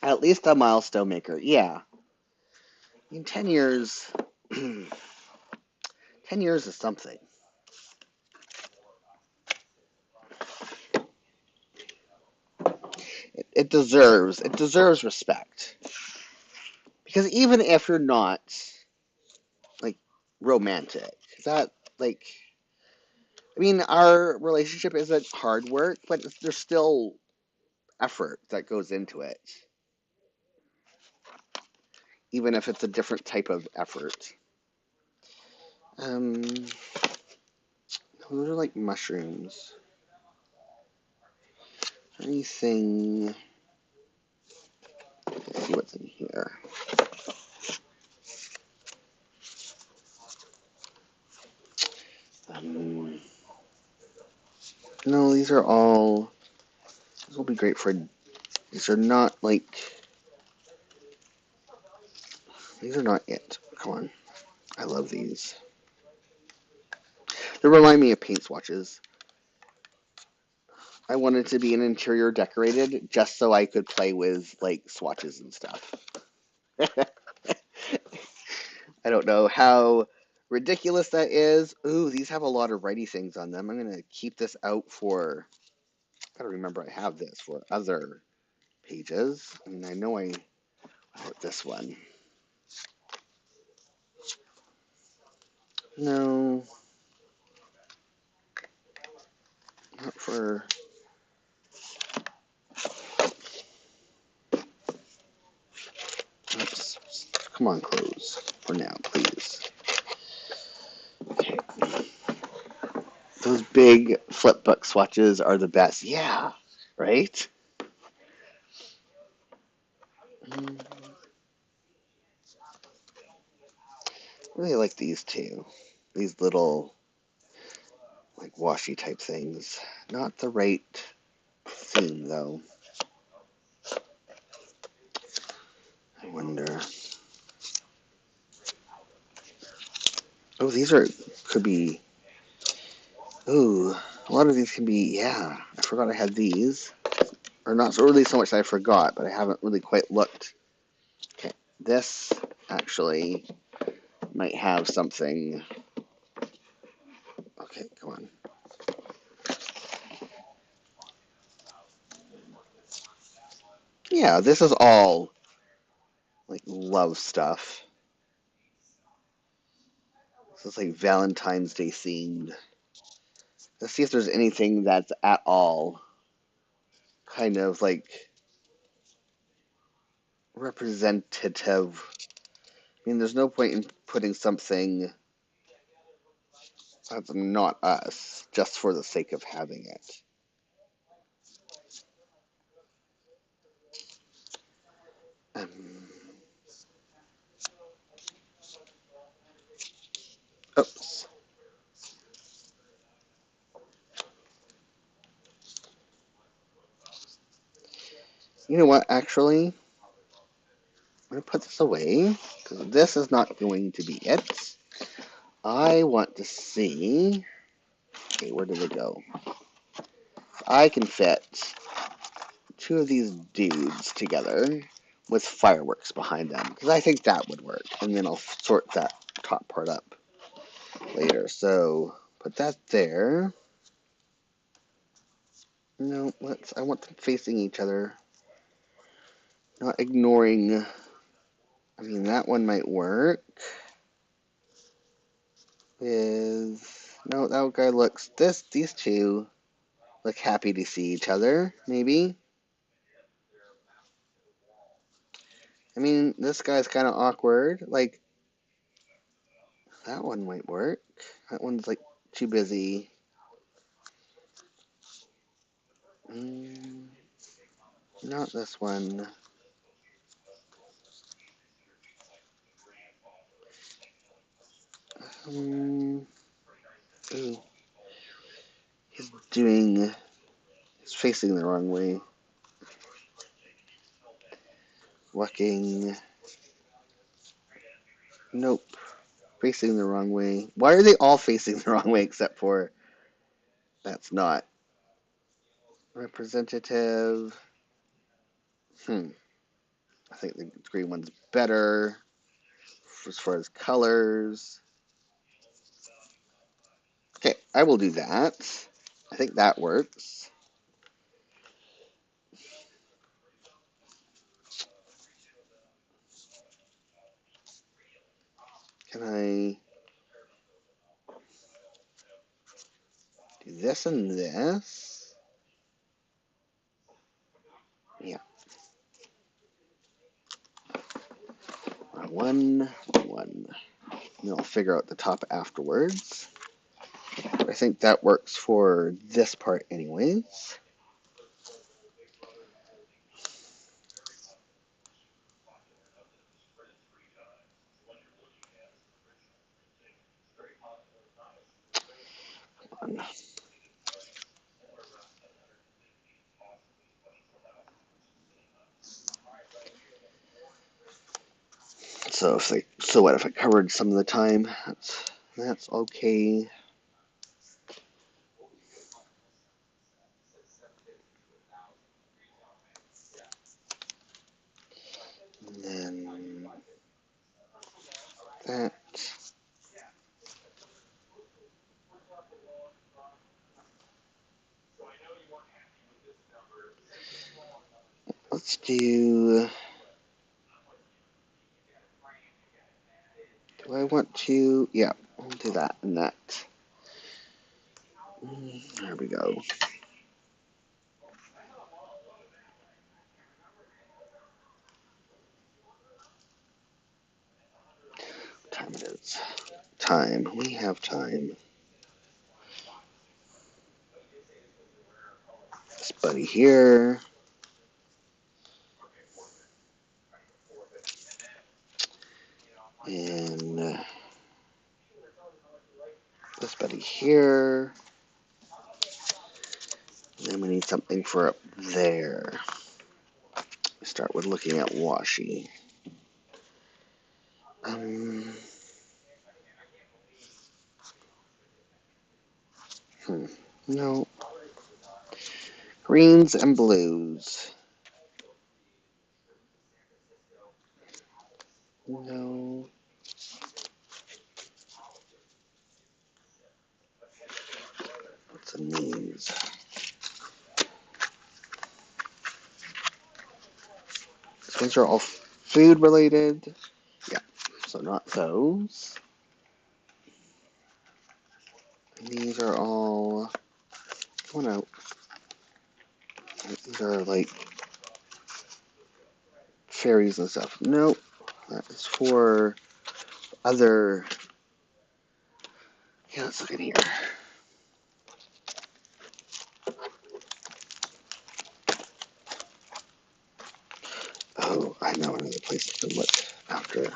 Speaker 1: At least a milestone maker. Yeah. I mean, 10 years, 10 years is something. It deserves respect. Because even if you're not, like, romantic, is that, like, I mean, our relationship isn't hard work, but there's still effort that goes into it. Even if it's a different type of effort. Those are like mushrooms. Anything? Let's see what's in here. No, these are all. This will be great for. These are not like. These are not it. Come on. I love these. They remind me of paint swatches. I wanted to be an interior decorated just so I could play with like swatches and stuff. I don't know how ridiculous that is. Ooh, these have a lot of writey things on them. I'm gonna keep this out for. Gotta remember I have this for other pages. I mean, I know I wrote this one. No, not for. Oops. Come on, close for now, please. Okay. Those big flip book swatches are the best. Yeah, right? I really like these two. These little, like, washi type things. Not the right theme, though. I wonder. Oh, these could be. Ooh, a lot of these can be. Yeah, I forgot I had these. Or not really so much that I forgot, but I haven't really quite looked. Okay, this actually might have something. Okay, come on. Yeah, this is all like love stuff. This is like Valentine's Day themed. Let's see if there's anything that's at all kind of like representative. I mean, there's no point in putting something that's not us just for the sake of having it. Um, oops. You know what, actually? I'm going to put this away because this is not going to be it. I want to see. Okay, where did it go? I can fit two of these dudes together with fireworks behind them because I think that would work. And then I'll sort that top part up later. So put that there. No, I want them facing each other, not ignoring. I mean, that one might work. No, that guy looks. These two look happy to see each other. Maybe. I mean, this guy's kind of awkward. Like that one might work. That one's like too busy. Not this one. Ooh. He's facing the wrong way. Walking. Nope. Facing the wrong way. Why are they all facing the wrong way except for that's not representative? I think the green one's better as far as colors. Okay, I will do that. I think that works. Can I do this and this? Yeah. One. And I'll figure out the top afterwards. But I think that works for this part anyways. So what if I covered some of the time? That's okay. And then that. Let's do. Do I want to? Yeah, I'll do that and that. There we go. What time it is? Time. We have time. This buddy here. And this buddy here. And then we need something for up there. Start with looking at washi. No. Greens and blues. No. What's in these? These ones are all food related. Yeah, so not those. And these are all. Come on out. These are like fairies and stuff. Nope. That is for other. Yeah, let's look in here. Oh, I know another place to look after.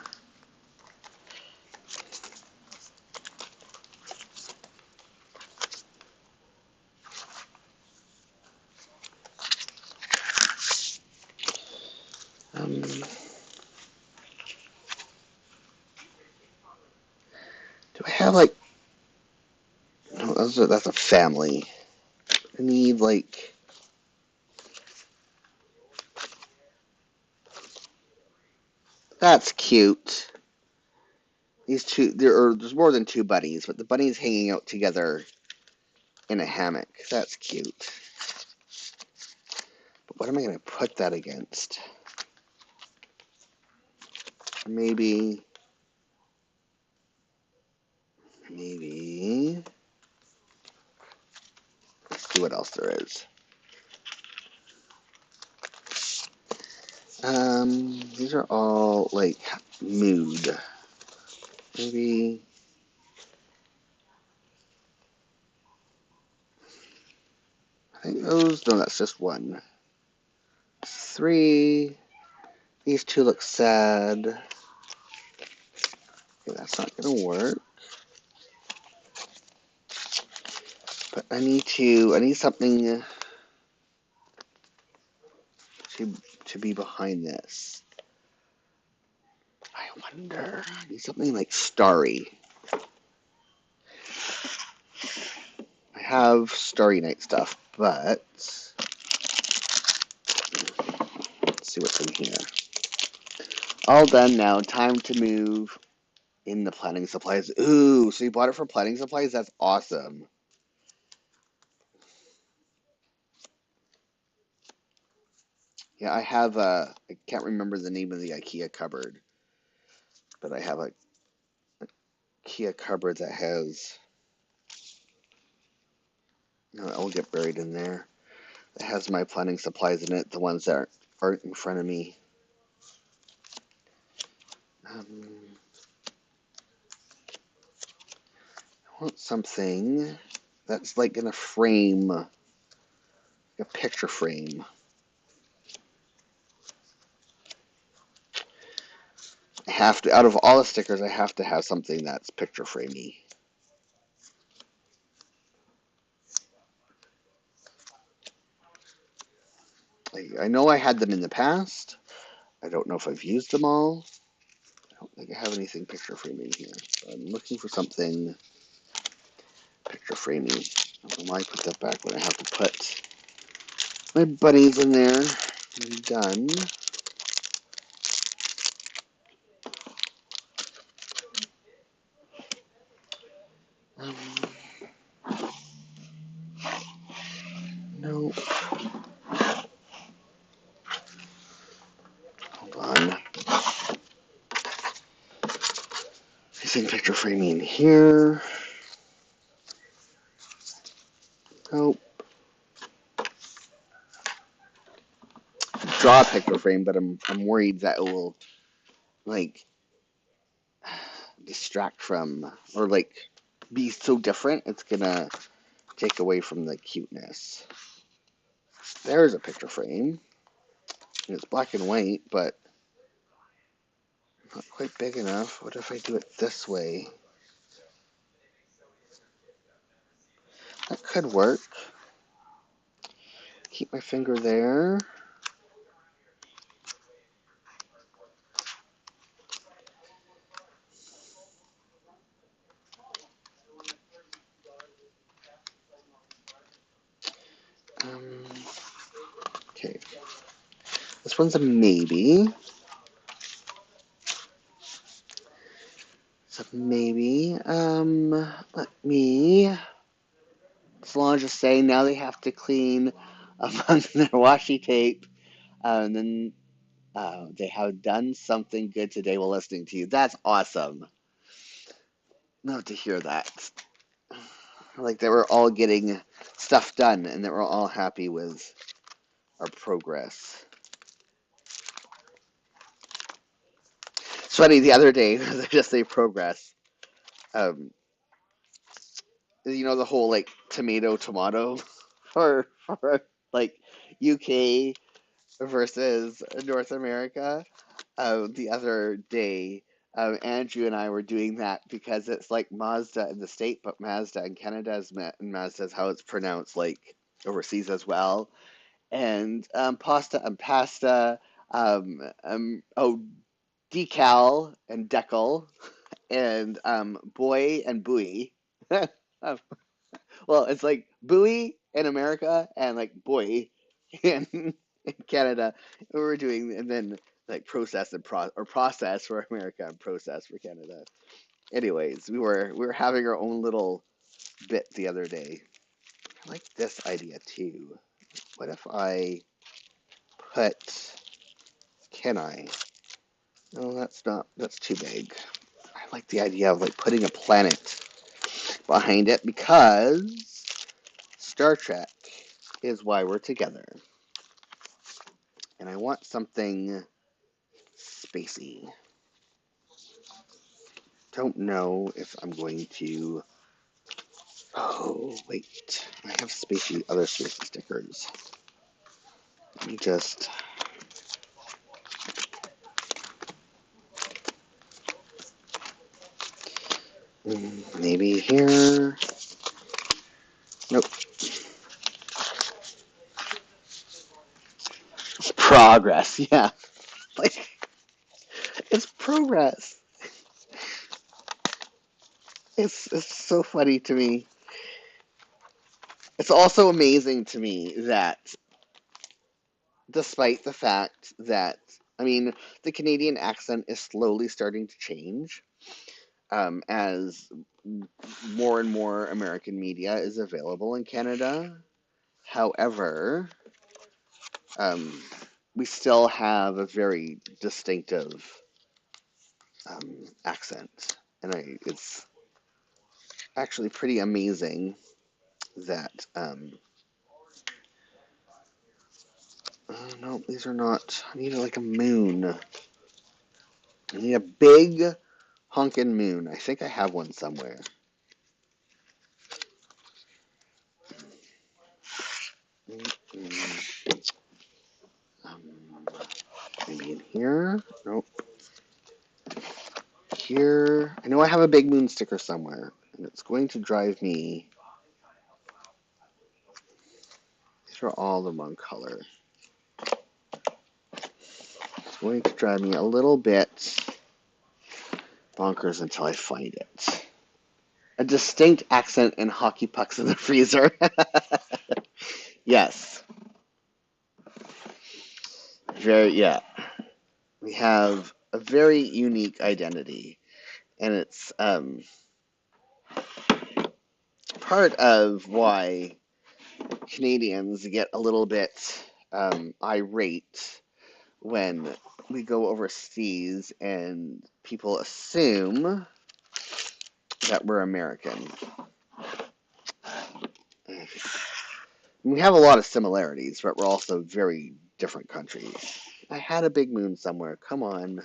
Speaker 1: Do I have like? No, that's a family. I need like. That's cute. These two, there's more than two bunnies, but the bunnies hanging out together in a hammock. That's cute. But what am I going to put that against? Maybe. Let's see what else there is. These are all like mood. Maybe. I think those. No, that's just one. Three. These two look sad. Okay, that's not gonna work. But I need something to be behind this. I wonder, I need something like starry. I have Starry Night stuff, but let's see what's in here. All done now. Time to move in the planning supplies. Ooh, so you bought it for planning supplies? That's awesome. Yeah, I have I can't remember the name of the IKEA cupboard, but I have a IKEA cupboard that has, no, it will get buried in there. It has my planning supplies in it, the ones that aren't in front of me. Um, I want something that's like in a frame, like a picture frame. I have to, out of all the stickers, I have to have something that's picture framey. I know I had them in the past. I don't know if I've used them all. I don't think I have anything picture framing here. So I'm looking for something picture framing. I don't know why I put that back when I have to put my bunnies in there. I'm done. Um, no. Hold on. Using picture framing here. Nope. Draw a picture frame, but I'm worried that it will like distract from, or like be so different it's gonna take away from the cuteness. There's a picture frame. It's black and white, but not quite big enough. What if I do it this way? That could work. Keep my finger there. Um, okay. This one's a maybe. It's a maybe. Let me. Solange is saying now they have to clean among their washi tape. And then they have done something good today while listening to you. That's awesome. Love to hear that. Like they were all getting stuff done and that we're all happy with our progress. It's funny, the other day, I just say progress. Um, the whole like tomato for like UK versus North America. The other day, Andrew and I were doing that because it's like Mazda in the state, but Mazda in Canada is Mazda is how it's pronounced, like overseas as well. And pasta and pasta, oh, decal and decal, and boy and buoy. Well, it's like buoy in America and like boy in Canada. We were doing, and then like process and process for America and process for Canada. Anyways, we were having our own little bit the other day. I like this idea too. What if I put? Can I? No, that's too big. I like the idea of like putting a planet behind it because Star Trek is why we're together. And I want something spacey. Don't know if I'm going to. Oh, wait. I have other spacey stickers. Let me just. Maybe here. Nope. It's progress. Yeah. Like, it's progress. It's so funny to me. It's also amazing to me that despite the fact that, I mean, the Canadian accent is slowly starting to change as more and more American media is available in Canada. However, um, we still have a very distinctive accent, and it's actually pretty amazing that. No, these are not. I need like a moon. I need a big honkin' moon. I think I have one somewhere. Um, maybe in here? Nope. Here. I know I have a big moon sticker somewhere, and it's going to drive me. These are all the wrong color. It's going to drive me a little bit bonkers until I find it. A distinct accent and hockey pucks in the freezer. Yes. Very, yeah. We have a very unique identity, and it's part of why Canadians get a little bit irate when we go overseas and people assume that we're American. We have a lot of similarities, but we're also very different countries. I had a big moon somewhere. Come on.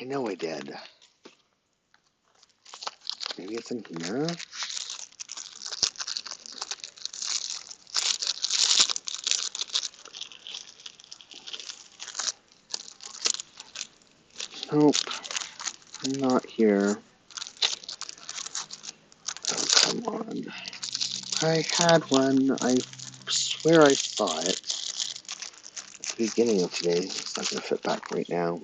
Speaker 1: I know I did. Maybe it's in here? Nope. Not here. Oh, come on. I had one. I swear I saw it at the beginning of today. It's not going to fit back right now.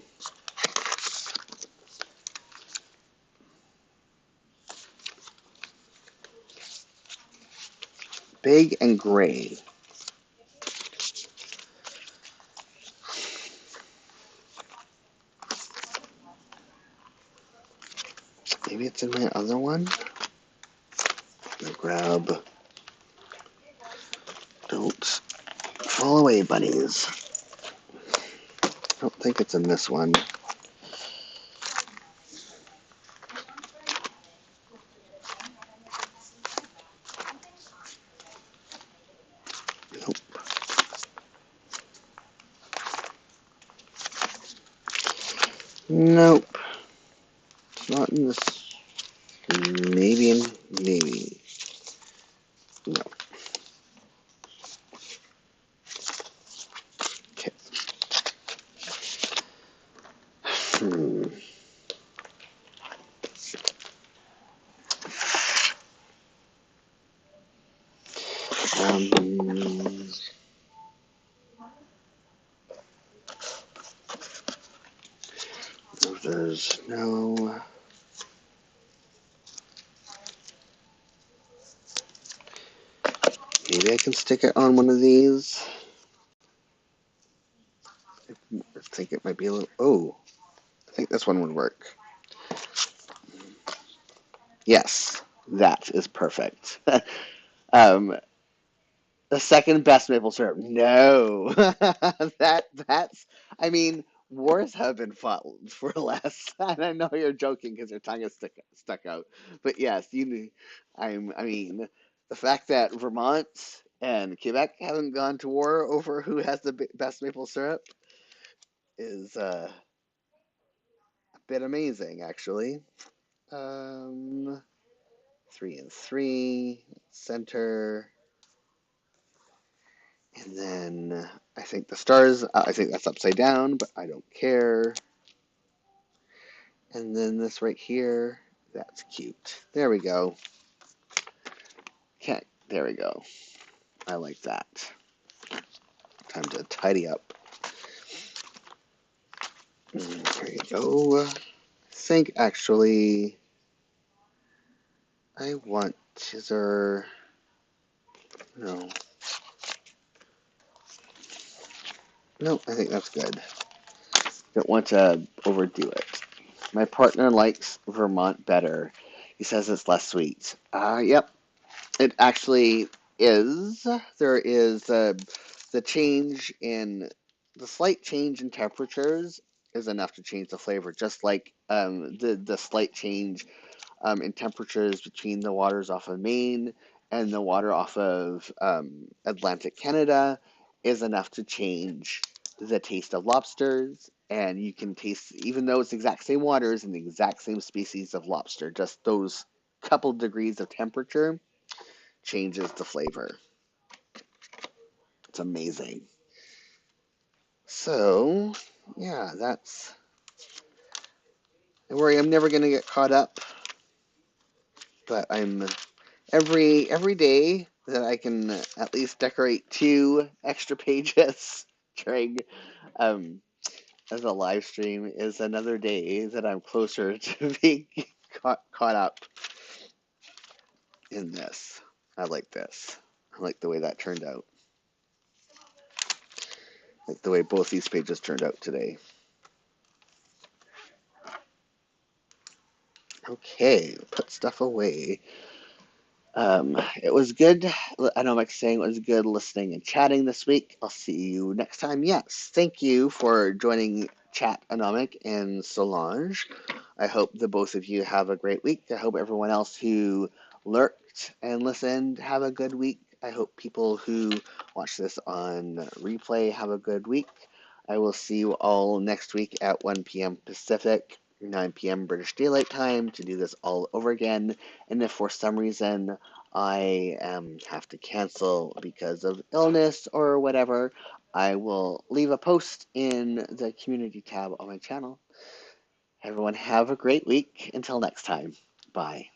Speaker 1: Big and gray. Maybe it's in my other one. I'm gonna grab. Don't fall away, bunnies. I don't think it's in this one. Nope. Nope. It's not in this. Maybe. Maybe. No. Okay. Hmm. Um. There's no. Maybe I can stick it on one of these. I think it might be a little. Oh, I think this one would work. Yes, that is perfect. um, the second best maple syrup. No, that's. I mean, wars have been fought for less. And I know you're joking because your tongue is stuck out. But yes, you. I mean, the fact that Vermont and Quebec haven't gone to war over who has the best maple syrup is a bit amazing, actually. Um, 3 and 3, center, and then I think the stars, I think that's upside down, but I don't care. And then this right here, that's cute. There we go. Can't, There we go. I like that. Time to tidy up. There you go. I think actually I want, is there, no. No, I think that's good. Don't want to overdo it. My partner likes Vermont better. He says it's less sweet. Yep, it actually is. There is the change in the slight change in temperatures is enough to change the flavor, just like the slight change in temperatures between the waters off of Maine and the water off of Atlantic Canada is enough to change the taste of lobsters. And you can taste, even though it's the exact same waters and the exact same species of lobster, just those couple degrees of temperature changes the flavor. It's amazing. So, yeah, that's. I worry I'm never going to get caught up, but I'm every day that I can at least decorate 2 extra pages during um, as a live stream is another day that I'm closer to being caught up in this. I like this. I like the way that turned out. I like the way both these pages turned out today. Okay, put stuff away. It was good. I know Mike's saying it was good listening and chatting this week. I'll see you next time. Yes, thank you for joining Chat Anomic and Solange. I hope the both of you have a great week. I hope everyone else who lurked and listened have a good week. I hope people who watch this on replay have a good week. I will see you all next week at 1 p.m. Pacific, 9 p.m. British Daylight Time to do this all over again. And if for some reason I have to cancel because of illness or whatever, I will leave a post in the community tab on my channel. Everyone have a great week. Until next time. Bye.